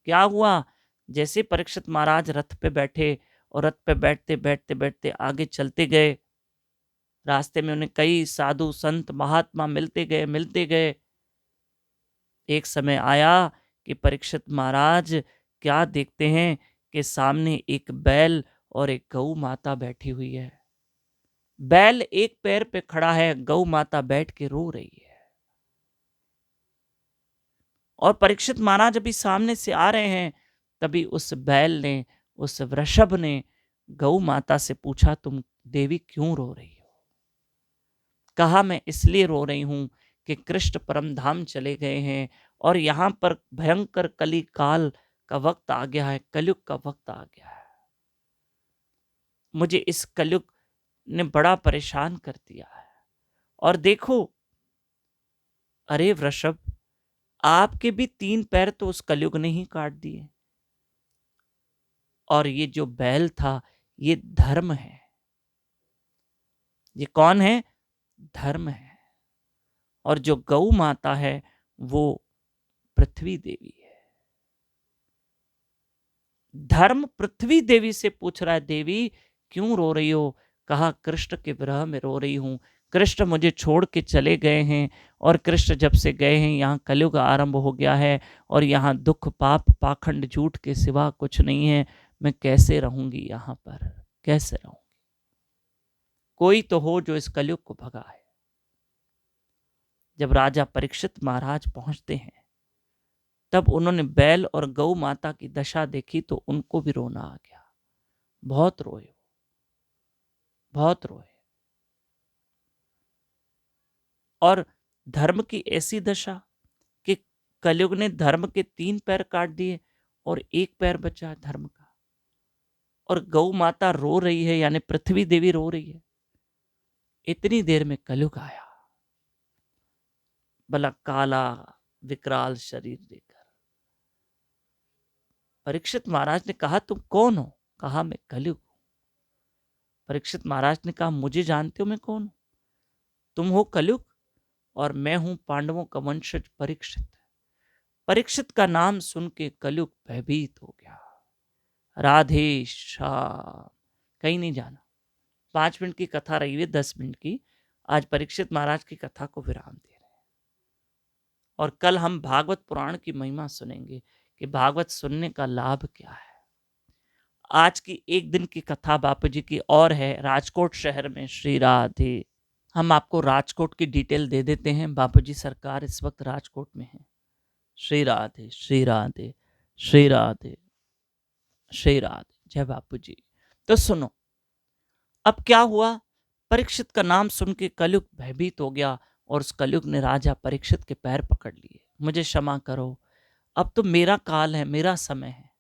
क्या हुआ, जैसे परीक्षित महाराज रथ पे बैठे और रथ पे बैठते बैठते बैठते आगे चलते गए, रास्ते में उन्हें कई साधु संत महात्मा मिलते गए। एक समय आया कि परीक्षित महाराज क्या देखते हैं कि सामने एक बैल और एक गौ माता बैठी हुई है। बैल एक पैर पे खड़ा है, गौ माता बैठ के रो रही है। और परीक्षित महाराज अभी सामने से आ रहे हैं, तभी उस बैल ने, उस वृषभ ने गौ माता से पूछा, तुम देवी क्यों रो रही हो? कहा, मैं इसलिए रो रही हूं कि कृष्ण परम धाम चले गए हैं और यहां पर भयंकर कली काल का वक्त आ गया है, कलयुग का वक्त आ गया है। मुझे इस कलयुग ने बड़ा परेशान कर दिया है। और देखो, अरे वृषभ, आपके भी 3 पैर तो उस कलयुग ने ही काट दिए। और ये जो बैल था, ये धर्म है। ये कौन है? धर्म है। और जो गौ माता है वो पृथ्वी देवी है। धर्म पृथ्वी देवी से पूछ रहा है, देवी क्यों रो रही हो? कहा, कृष्ण के विरह में रो रही हूं। कृष्ण मुझे छोड़ के चले गए हैं और कृष्ण जब से गए हैं यहाँ कलयुग आरंभ हो गया है और यहाँ दुख पाप पाखंड झूठ के सिवा कुछ नहीं है। मैं कैसे रहूंगी यहाँ पर, कैसे रहूंगी? कोई तो हो जो इस कलयुग को भगाए। जब राजा परीक्षित महाराज पहुंचते हैं तब उन्होंने बैल और गौ माता की दशा देखी तो उनको भी रोना आ गया। बहुत रोए, बहुत रोए। और धर्म की ऐसी दशा कि कलयुग ने धर्म के 3 पैर काट दिए और 1 पैर बचा धर्म का। और गौ माता रो रही है, यानी पृथ्वी देवी रो रही है। इतनी देर में कलयुग आया, भला काला विकराल शरीर लेकर। परीक्षित महाराज ने कहा, तुम कौन हो? कहा, मैं कलयुग हूं। परीक्षित महाराज ने कहा, मुझे जानते हो मैं कौन हूं? तुम हो कलयुग और मैं हूं पांडवों का वंशज परीक्षित। परीक्षित का नाम सुन के कलयुग भयभीत हो गया। राधे श्याम। कहीं नहीं जाना। 5 मिनट की कथा रही है, 10 मिनट की। आज परीक्षित महाराज की कथा को विराम दे रहे हैं और कल हम भागवत पुराण की महिमा सुनेंगे कि भागवत सुनने का लाभ क्या है। आज की एक दिन की कथा बापू जी की और है, राजकोट शहर में। श्री राधे। हम आपको राजकोट की डिटेल दे देते हैं। बापू जी सरकार इस वक्त राजकोट में है। श्री राधे, श्री राधे, श्री राधे, श्री राधे। जय बापू जी। तो सुनो, अब क्या हुआ? परीक्षित का नाम सुन के कलयुग भयभीत हो गया और उस कलयुग ने राजा परीक्षित के पैर पकड़ लिए। मुझे क्षमा करो, अब तो मेरा काल है, मेरा समय है।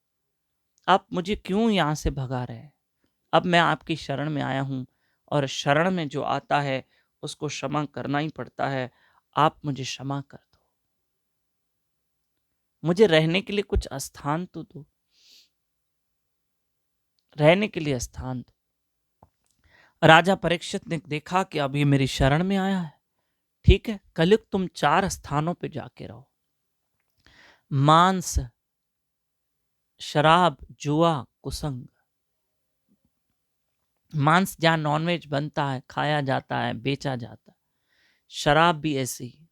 आप मुझे क्यों यहां से भगा रहे हैं? अब मैं आपकी शरण में आया हूं और शरण में जो आता है उसको क्षमा करना ही पड़ता है। आप मुझे क्षमा कर दो, मुझे रहने के लिए कुछ स्थान तो दो, रहने के लिए स्थान दो। राजा परीक्षित ने देखा कि अब ये मेरी शरण में आया है। ठीक है, कलयुग तुम 4 स्थानों पे जाके रहो। मांस, शराब, जुआ, कुसंग। मांस जहां नॉनवेज बनता है, खाया जाता है, बेचा जाता है। शराब भी ऐसे ही,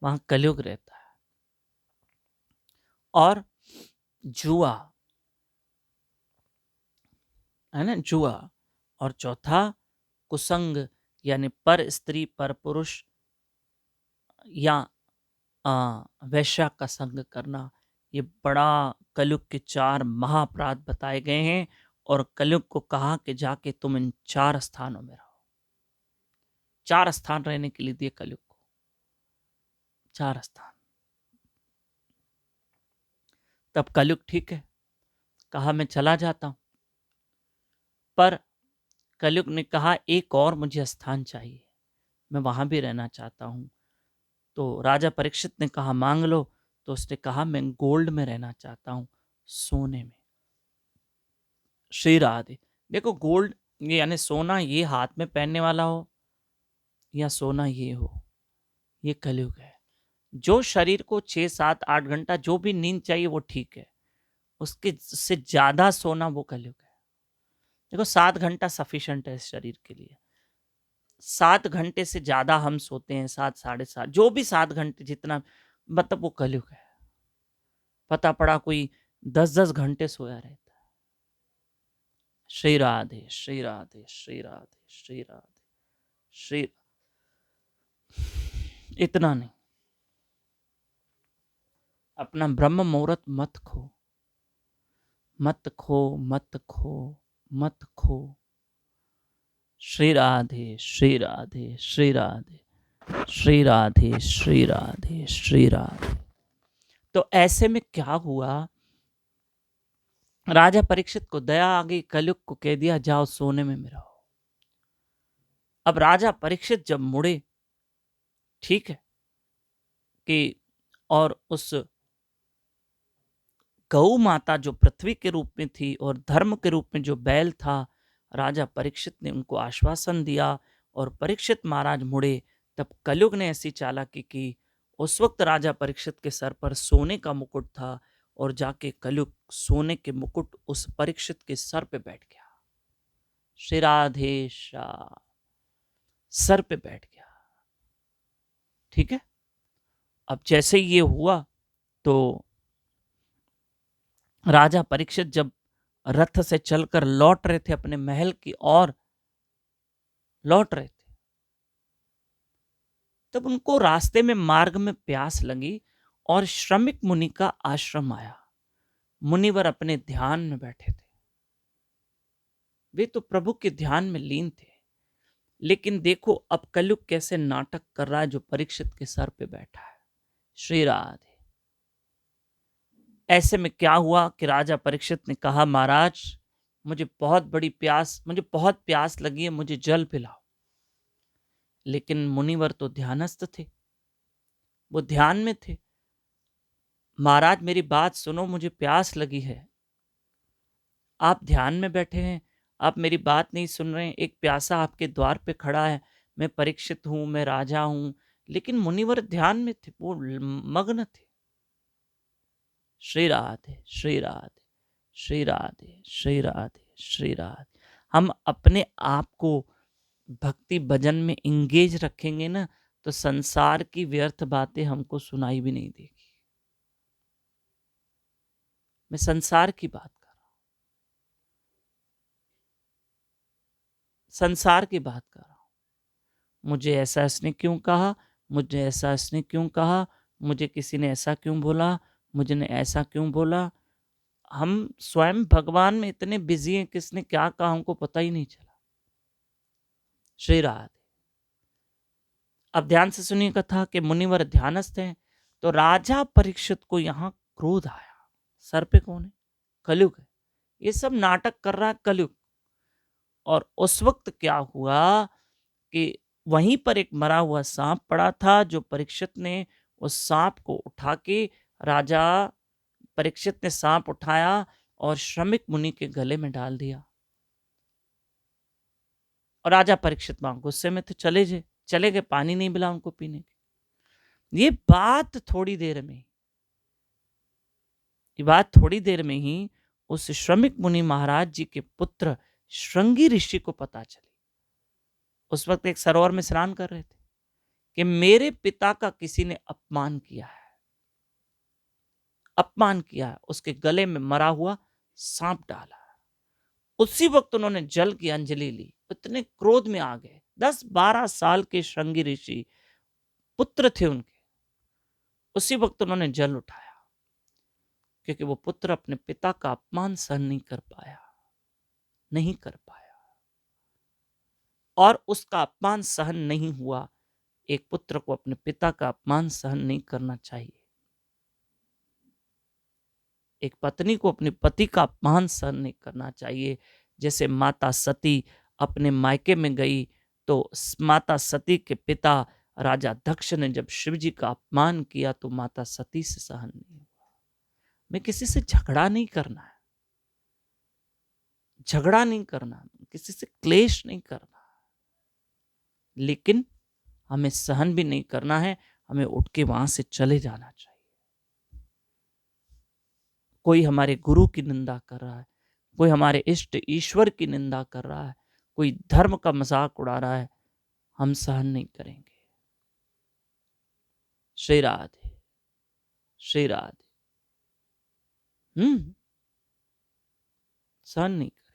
वहां कलयुग रहता है। और जुआ है ना, जुआ। और चौथा कुसंग, यानी पर स्त्री पर पुरुष या वैश्या का संग करना। ये बड़ा कलयुग के 4 महाअपराध बताए गए हैं और कलयुग को कहा कि जाके तुम इन 4 स्थानों में रहो। 4 स्थान रहने के लिए दिए कलयुग को, 4 स्थान। तब कलयुग ठीक है, कहा मैं चला जाता हूं। पर कलयुग ने कहा एक और मुझे स्थान चाहिए, मैं वहां भी रहना चाहता हूं। तो राजा परीक्षित ने कहा मांग लो, तो उसने कहा मैं गोल्ड में रहना चाहता हूँ, सोने में। श्री राधे। देखो गोल्ड ये यानी सोना, ये हाथ में पहनने वाला हो या सोना ये हो, ये कलयुग है। जो शरीर को 6 7 8 घंटा जो भी नींद चाहिए वो ठीक है, उसके से ज्यादा सोना वो कलयुग है। देखो 7 घंटा सफिशिएंट है इस शरीर के लिए। 7 घंटे से ज्यादा हम सोते हैं, 7 7.5 जो भी 7 घंटे जितना, मतलब वो कलयुग है। पता पड़ा कोई 10 10 घंटे सोया रहता है। श्री राधे श्री राधे श्री राधे श्री राधे श्री। इतना नहीं, अपना ब्रह्म मुहूर्त मत खो, मत खो, मत खो, मत खो। श्री राधे श्री राधे श्री राधे श्री राधे श्री राधे श्री राधे। तो ऐसे में क्या हुआ, राजा परीक्षित को दया आ गई, कलयुग को कह दिया जाओ सोने में मिलाओ। अब राजा परीक्षित जब मुड़े, ठीक है, कि और उस गौ माता जो पृथ्वी के रूप में थी और धर्म के रूप में जो बैल था, राजा परीक्षित ने उनको आश्वासन दिया और परीक्षित महाराज मुड़े। तब कलयुग ने ऐसी चालाकी की, उस वक्त राजा परीक्षित के सर पर सोने का मुकुट था और जाके कलयुग सोने के मुकुट उस परीक्षित के सर पे बैठ गया। श्री राधे शाह, सर पे बैठ गया। ठीक है। अब जैसे ये हुआ तो राजा परीक्षित जब रथ से चलकर लौट रहे थे, अपने महल की ओर लौट रहे थे, तब उनको रास्ते में मार्ग में प्यास लगी और श्रमिक मुनि का आश्रम आया। मुनिवर अपने ध्यान में बैठे थे, वे तो प्रभु के ध्यान में लीन थे। लेकिन देखो अब कलयुग कैसे नाटक कर रहा है, जो परीक्षित के सर पे बैठा है। श्री राधे। ऐसे में क्या हुआ कि राजा परीक्षित ने कहा महाराज मुझे बहुत प्यास लगी है, मुझे जल पिलाओ। लेकिन मुनिवर तो ध्यानस्थ थे, वो ध्यान में थे। महाराज मेरी बात सुनो, मुझे प्यास लगी है। आप ध्यान में बैठे हैं, आप मेरी बात नहीं सुन रहे हैं। एक प्यासा आपके द्वार पे खड़ा है, मैं परीक्षित हूं, मैं राजा हूं। लेकिन मुनिवर ध्यान में थे, वो मग्न थे। श्री राधे श्री राधे श्री राधे श्री राधे श्री राधे। हम अपने आप को भक्ति भजन में इंगेज रखेंगे ना, तो संसार की व्यर्थ बातें हमको सुनाई भी नहीं देगी। मैं संसार की बात कर रहा हूं, संसार की बात कर रहा हूं। मुझे ऐसा इसने क्यों कहा, मुझे ऐसा इसने क्यों कहा, मुझे किसी ने ऐसा क्यों बोला, मुझे ने ऐसा क्यों बोला। हम स्वयं भगवान में इतने बिजी हैं, किसने क्या कहा हमको पता ही नहीं चला। श्री राधे। अब ध्यान से सुनिए कथा कि मुनिवर ध्यानस्थ हैं। तो राजा परीक्षित को यहां क्रोध आया। सर पे कौन है? कलयुग है। ये सब नाटक कर रहा है कलयुग। और उस वक्त क्या हुआ कि वहीं पर एक मरा हुआ सांप पड़ा था, जो परीक्षित ने उस सांप को उठा के, राजा परीक्षित ने सांप उठाया और श्रमिक मुनि के गले में डाल दिया। और राजा परीक्षित वहां गुस्से में थे, चले गए, पानी नहीं मिला उनको पीने के। ये बात थोड़ी देर में ही उस श्रमिक मुनि महाराज जी के पुत्र श्रृंगी ऋषि को पता चली। उस वक्त एक सरोवर में स्नान कर रहे थे कि मेरे पिता का किसी ने अपमान किया है, उसके गले में मरा हुआ सांप डाला। उसी वक्त उन्होंने जल की अंजलि ली, इतने क्रोध में आ गए। 10 12 साल के श्रृंगी ऋषि पुत्र थे उनके। उसी वक्त उन्होंने जल उठाया, क्योंकि वो पुत्र अपने पिता का अपमान सहन नहीं कर पाया। और उसका अपमान सहन नहीं हुआ। एक पुत्र को अपने पिता का अपमान सहन नहीं करना चाहिए। एक पत्नी को अपने पति का अपमान सहन नहीं करना चाहिए। जैसे माता सती अपने मायके में गई तो माता सती के पिता राजा दक्ष ने जब शिव जी का अपमान किया तो माता सती से सहन नहीं हुआ। मैं किसी से झगड़ा नहीं करना है, झगड़ा नहीं करना, किसी से क्लेश नहीं करना, लेकिन हमें सहन भी नहीं करना है, हमें उठ के वहां से चले जाना चाहिए। कोई हमारे गुरु की निंदा कर रहा है, कोई हमारे इष्ट ईश्वर की निंदा कर रहा है, कोई धर्म का मजाक उड़ा रहा है, हम सहन नहीं करेंगे। श्री राधे, श्री राधे। सहन नहीं करेंगे।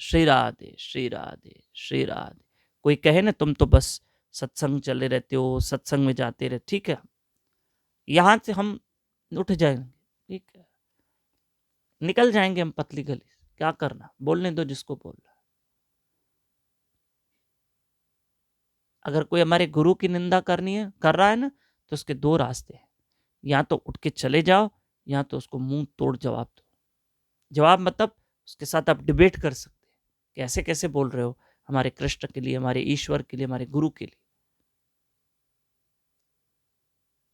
श्री राधे, श्री राधे, श्री राधे। कोई कहे ना तुम तो बस सत्संग चले रहते हो, सत्संग में जाते रहे, ठीक है, यहां से हम उठ जाएंगे, ठीक है, निकल जाएंगे हम पतली गली से, क्या करना, बोलने दो जिसको बोल रहा है। अगर कोई हमारे गुरु की निंदा करनी है, कर रहा है ना, तो उसके दो रास्ते हैं, या तो उठ के चले जाओ, या तो उसको मुंह तोड़ जवाब दो। जवाब मतलब उसके साथ आप डिबेट कर सकते हैं, कैसे कैसे बोल रहे हो हमारे कृष्ण के लिए, हमारे ईश्वर के लिए, हमारे गुरु के लिए,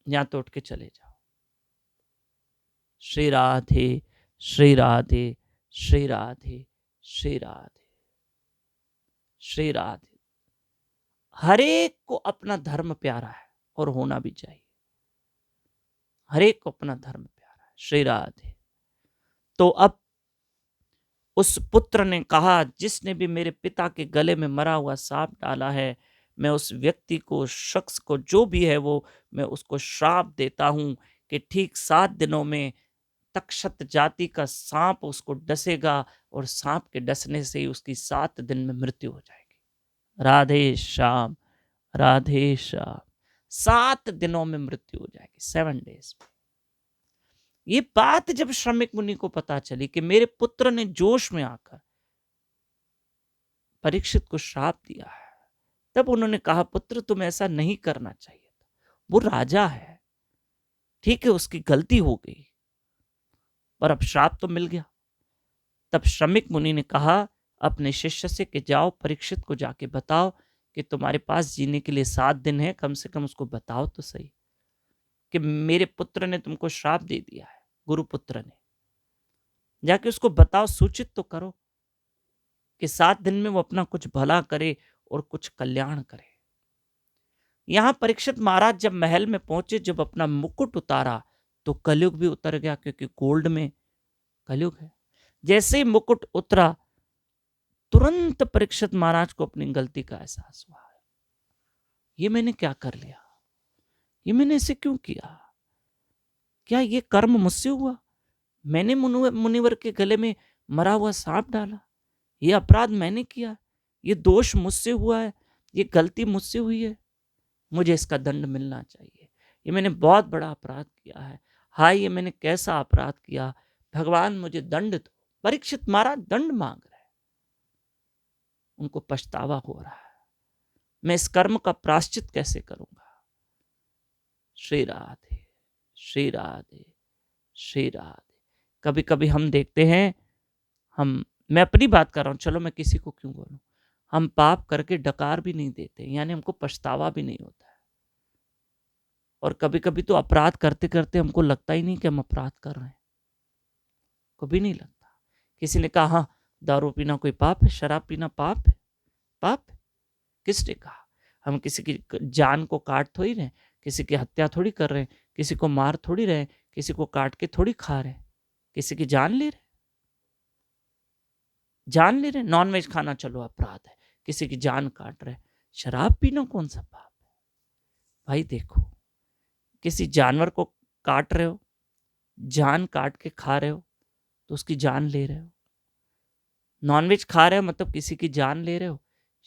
या तो उठ के चले जाओ। श्री राधे, श्री राधे, श्री राधे, श्री राधे, श्री राधे। हर एक को अपना धर्म प्यारा है और होना भी चाहिए, हर एक को अपना धर्म प्यारा है। श्री राधे। तो अब उस पुत्र ने कहा, जिसने भी मेरे पिता के गले में मरा हुआ सांप डाला है, मैं उस व्यक्ति को, शख्स को, जो भी है वो, मैं उसको श्राप देता हूं कि ठीक 7 दिनों में तक्षत जाति का सांप उसको डसेगा और सांप के डसने से ही उसकी 7 दिन में मृत्यु हो जाएगी। राधे श्याम, राधे श्याम। 7 दिनों में मृत्यु हो जाएगी, 7 डेज में। ये बात जब श्रमिक मुनि को पता चली कि मेरे पुत्र ने जोश में आकर परीक्षित को श्राप दिया है, तब उन्होंने कहा, पुत्र तुम ऐसा नहीं करना चाहिए था, वो राजा है, ठीक है, उसकी गलती हो गई, पर अब श्राप तो मिल गया। तब श्रमिक मुनि ने कहा अपने शिष्य से कि जाओ परीक्षित को जाके बताओ कि तुम्हारे पास जीने के लिए 7 दिन है, कम से कम उसको बताओ तो सही कि मेरे पुत्र ने तुमको श्राप दे दिया है, गुरुपुत्र ने, जाके उसको बताओ, सूचित तो करो कि 7 दिन में वो अपना कुछ भला करे और कुछ कल्याण करे। यहां परीक्षित महाराज जब महल में पहुंचे, जब अपना मुकुट उतारा तो कलयुग भी उतर गया, क्योंकि गोल्ड में कलयुग है। जैसे ही मुकुट उतरा, तुरंत परीक्षित महाराज को अपनी गलती का एहसास हुआ, ये मैंने क्या कर लिया, ये मैंने इसे क्यों किया, क्या ये कर्म मुझसे हुआ, मैंने मुनिवर के गले में मरा हुआ सांप डाला, ये अपराध मैंने किया, ये दोष मुझसे हुआ है, ये गलती मुझसे हुई है, मुझे इसका दंड मिलना चाहिए, ये मैंने बहुत बड़ा अपराध किया है, हाय ये मैंने कैसा अपराध किया, भगवान मुझे दंड दो। परीक्षित महाराज दंड मांग रहे हैं, उनको पछतावा हो रहा है, मैं इस कर्म का प्रायश्चित कैसे करूंगा। श्री राधे, श्री राधे, श्री राधे। कभी कभी हम देखते हैं, मैं अपनी बात कर रहा हूं, चलो मैं किसी को क्यों बोलूं, हम पाप करके डकार भी नहीं देते, यानी हमको पछतावा भी नहीं होता है, और कभी कभी तो अपराध करते करते हमको लगता ही नहीं कि हम अपराध कर रहे हैं, कभी नहीं लगता। किसी ने कहा, हाँ दारू पीना कोई पाप है, शराब पीना पाप है, पाप है, किसने कहा। हम किसी की जान को काट थोड़ी रहे, किसी की हत्या थोड़ी कर रहे हैं, किसी को मार थोड़ी रहे, किसी को काट के थोड़ी खा रहे, किसी की जान ले रहे, जान ले रहे। नॉनवेज खाना चलो अपराध है, किसी की जान काट रहे, शराब पीना कौन सा पाप है। भाई देखो, किसी जानवर को काट रहे हो, जान काट के खा रहे हो तो उसकी जान ले रहे हो, नॉनवेज खा रहे हो मतलब किसी की जान ले रहे हो,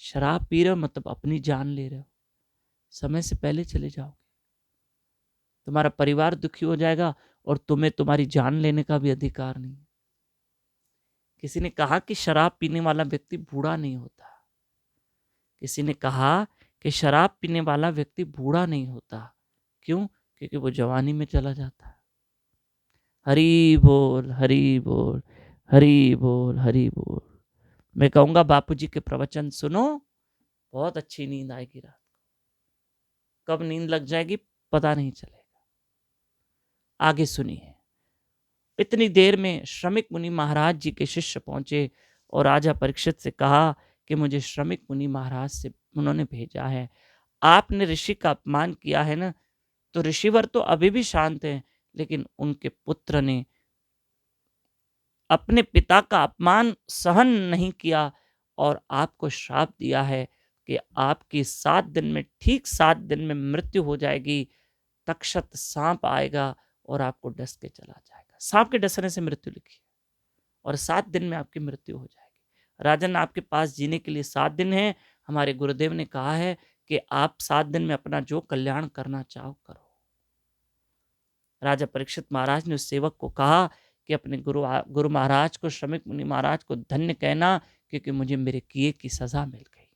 शराब पी रहे हो मतलब अपनी जान ले रहे हो। समय से पहले चले जाओगे, तुम्हारा परिवार दुखी हो जाएगा और तुम्हें तुम्हारी जान लेने का भी अधिकार नहीं। किसी ने कहा कि शराब पीने वाला व्यक्ति बूढ़ा नहीं होता, किसी ने कहा कि शराब पीने वाला व्यक्ति बूढ़ा नहीं होता, क्यों, क्योंकि वो जवानी में चला जाता है। हरि बोल, हरि बोल, हरि बोल, हरि बोल। मैं कहूंगा बापूजी के प्रवचन सुनो, बहुत अच्छी नींद आएगी रात को। कब नींद लग जाएगी पता नहीं चलेगा। आगे सुनिए। इतनी देर में श्रमिक मुनि महाराज जी के शिष्य पहुंचे और राजा परीक्षित से कहा कि मुझे श्रमिक मुनि महाराज से उन्होंने भेजा है। आपने ऋषि का अपमान किया है ना। तो ऋषिवर तो अभी भी शांत हैं, लेकिन उनके पुत्र ने अपने पिता का अपमान सहन नहीं किया और आपको श्राप दिया है कि आपकी 7 दिन में, ठीक 7 दिन में मृत्यु हो जाएगी। तक्षत सांप आएगा और आपको डस के चला जाएगा। सांप के डसने से मृत्यु लिखी है और 7 दिन में आपकी मृत्यु हो जाएगी। राजन, आपके पास जीने के लिए 7 दिन है। हमारे गुरुदेव ने कहा है कि आप 7 दिन में अपना जो कल्याण करना चाहो करो। राजा परीक्षित महाराज ने उस सेवक को कहा कि अपने गुरु महाराज को, श्रमिक मुनि महाराज को धन्य कहना, क्योंकि मुझे मेरे किए की सजा मिल गई,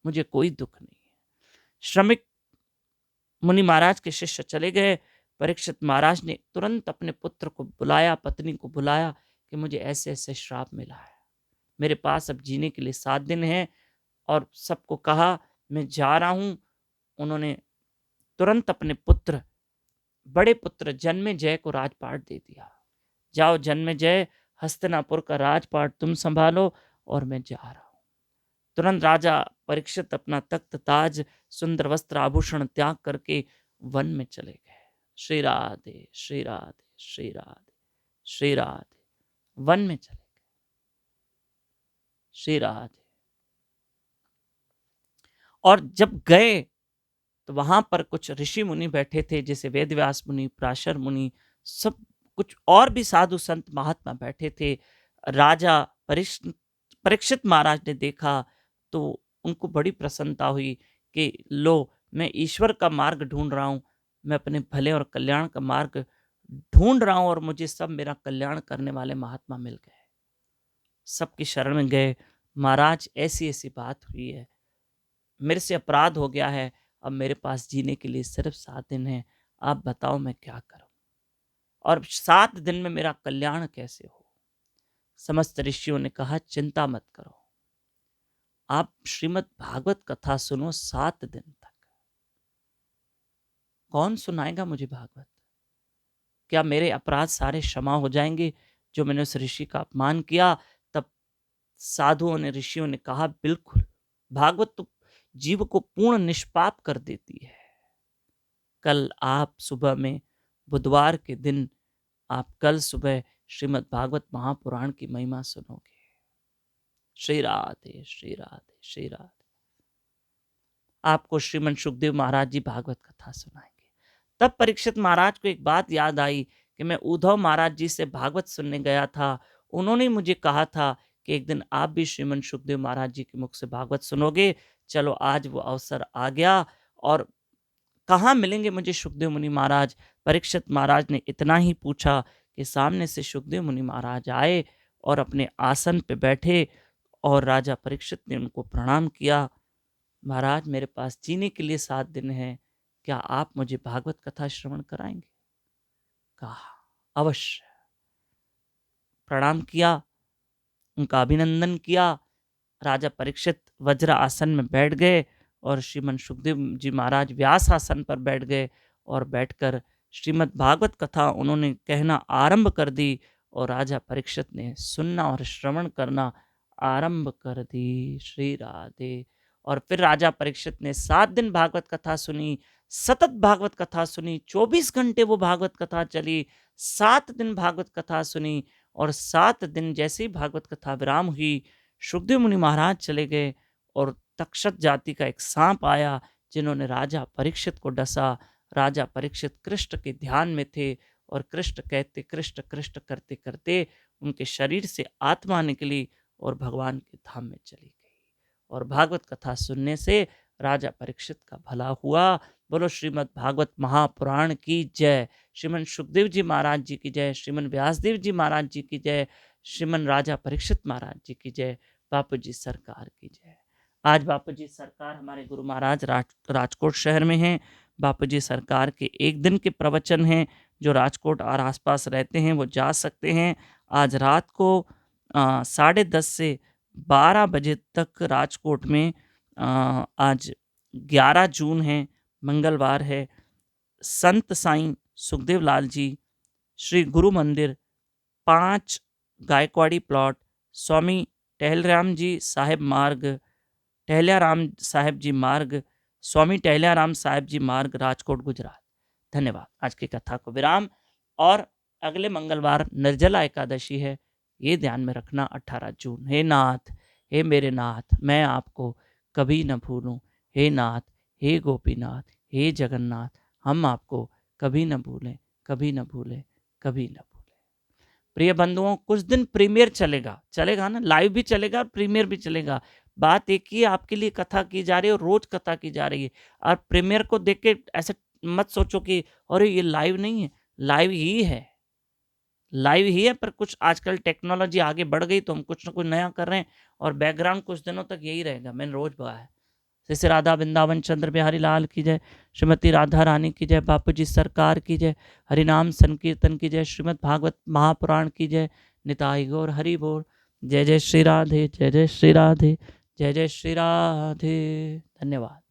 मुझे कोई दुख नहीं है। श्रमिक मुनि महाराज के शिष्य चले गए। परीक्षित महाराज ने तुरंत अपने पुत्र को बुलाया, पत्नी को बुलाया कि मुझे ऐसे ऐसे श्राप मिला है, मेरे पास अब जीने के लिए 7 दिन है। और सबको कहा मैं जा रहा हूं। उन्होंने तुरंत अपने पुत्र, बड़े पुत्र जन्मेजय को राजपाट दे दिया। जाओ जन्मेजय, हस्तिनापुर का राजपाट तुम संभालो और मैं जा रहा हूं। तुरंत राजा परीक्षित अपना तख्त ताज, सुंदर वस्त्र आभूषण त्याग करके वन में चले गए। श्री राधे श्री राधे श्री राधे श्री राधे। वन में चले गए। श्री राधे। और जब गए तो वहां पर कुछ ऋषि मुनि बैठे थे, जैसे वेदव्यास मुनि, पराशर मुनि, सब कुछ और भी साधु संत महात्मा बैठे थे। राजा परीक्षित महाराज ने देखा तो उनको बड़ी प्रसन्नता हुई कि लो, मैं ईश्वर का मार्ग ढूंढ रहा हूं, मैं अपने भले और कल्याण का मार्ग ढूंढ रहा हूं और मुझे सब मेरा कल्याण करने वाले महात्मा मिल गए। सबकी शरण में गए। महाराज, ऐसी ऐसी बात हुई है, मेरे से अपराध हो गया है, अब मेरे पास जीने के लिए सिर्फ 7 दिन है, आप बताओ मैं क्या करूं और 7 दिन में मेरा कल्याण कैसे हो। समस्त ऋषियों ने कहा चिंता मत करो, आप श्रीमद् भागवत कथा सुनो 7 दिन तक। कौन सुनाएगा मुझे भागवत? क्या मेरे अपराध सारे क्षमा हो जाएंगे जो मैंने उस ऋषि का अपमान किया? तब साधुओं ने, ऋषियों ने कहा बिल्कुल, भागवत तो जीव को पूर्ण निष्पाप कर देती है। कल आप सुबह में, बुधवार के दिन आप कल सुबह श्रीमद् भागवत महापुराण की महिमा सुनोगे। श्री राधे श्री राधे श्री राधे। आपको श्रीमन सुखदेव महाराज जी भागवत कथा सुनाएंगे। तब परीक्षित महाराज को एक बात याद आई कि मैं उद्धव महाराज जी से भागवत सुनने गया था। उन्होंने मुझे कहा था कि एक दिन आप भी श्रीमन सुखदेव महाराज जी के मुख से भागवत सुनोगे। चलो आज वो अवसर आ गया। और कहाँ मिलेंगे मुझे सुखदेव मुनि महाराज? परीक्षित महाराज ने इतना ही पूछा कि सामने से सुखदेव मुनि महाराज आए और अपने आसन पे बैठे और राजा परीक्षित ने उनको प्रणाम किया। महाराज, मेरे पास जीने के लिए 7 दिन है, क्या आप मुझे भागवत कथा श्रवण कराएंगे? कहा अवश्य। प्रणाम किया, उनका अभिनंदन किया। राजा परीक्षित वज्र आसन में बैठ गए और श्रीमन सुखदेव जी महाराज व्यास आसन पर बैठ गए और बैठकर श्रीमद् भागवत कथा उन्होंने कहना आरंभ कर दी और राजा परीक्षित ने सुनना और श्रवण करना आरंभ कर दी। श्री राधे। और फिर राजा परीक्षित ने 7 दिन भागवत कथा सुनी, सतत भागवत कथा सुनी, 24 घंटे वो भागवत कथा चली। 7 दिन भागवत कथा सुनी और 7 दिन जैसे ही भागवत कथा विराम हुई, सुखदेव मुनि महाराज चले गए और तक्षक जाति का एक सांप आया जिन्होंने राजा परीक्षित को डसा। राजा परीक्षित कृष्ण के ध्यान में थे और कृष्ण कहते, कृष्ण कृष्ण करते करते उनके शरीर से आत्मा निकली और भगवान के धाम में चली गई। और भागवत कथा सुनने से राजा परीक्षित का भला हुआ। बोलो श्रीमद् भागवत महापुराण की जय। श्रीमन सुखदेव जी महाराज जी की जय। श्रीमन व्यासदेव जी महाराज जी की जय। श्रीमन राजा परीक्षित महाराज जी की जय। बापू जी सरकार की जय। आज बापू जी सरकार हमारे गुरु महाराज राजकोट शहर में हैं। बापू जी सरकार के एक दिन के प्रवचन हैं। जो राजकोट और आसपास रहते हैं वो जा सकते हैं। आज रात को 10:30 से 12 बजे तक राजकोट में आज 11 जून है, मंगलवार है। संत साईं सुखदेव लाल जी, श्री गुरु मंदिर, 5 गायकवाड़ी प्लॉट, स्वामी टहलराम जी साहेब मार्ग, टहल्याराम साहेब जी मार्ग, स्वामी टहल्याराम साहेब जी मार्ग, राजकोट, गुजरात। धन्यवाद। आज की कथा को विराम। और अगले मंगलवार निर्जला एकादशी है, ये ध्यान में रखना, 18 जून। हे नाथ, हे मेरे नाथ, मैं आपको कभी न भूलूं। हे नाथ, हे गोपीनाथ, हे जगन्नाथ, हम आपको कभी न भूलें, कभी न भूलें, कभी न भूलें। प्रिय बंधुओं, कुछ दिन प्रीमियर चलेगा ना, लाइव भी चलेगा और प्रीमियर भी चलेगा। बात एक ही, आपके लिए कथा की जा रही है और रोज कथा की जा रही है। और प्रीमियर को देख के ऐसे मत सोचो कि अरे ये लाइव नहीं है, लाइव ही है, लाइव ही है। पर कुछ आजकल टेक्नोलॉजी आगे बढ़ गई तो हम कुछ ना कुछ नया कर रहे हैं, और बैकग्राउंड कुछ दिनों तक यही रहेगा। मैंने रोज बोला है। जैसे राधा वृंदावन चंद्र बिहारी लाल की जय, श्रीमती राधा रानी की जय, बापू जी सरकार की जय, हरिनाम संकीर्तन की जय, श्रीमद् भागवत महापुराण की जय, निताई गौर हरि बोल। जय जय श्री राधे, जय जय श्री राधे, जय जय श्री राधे। धन्यवाद।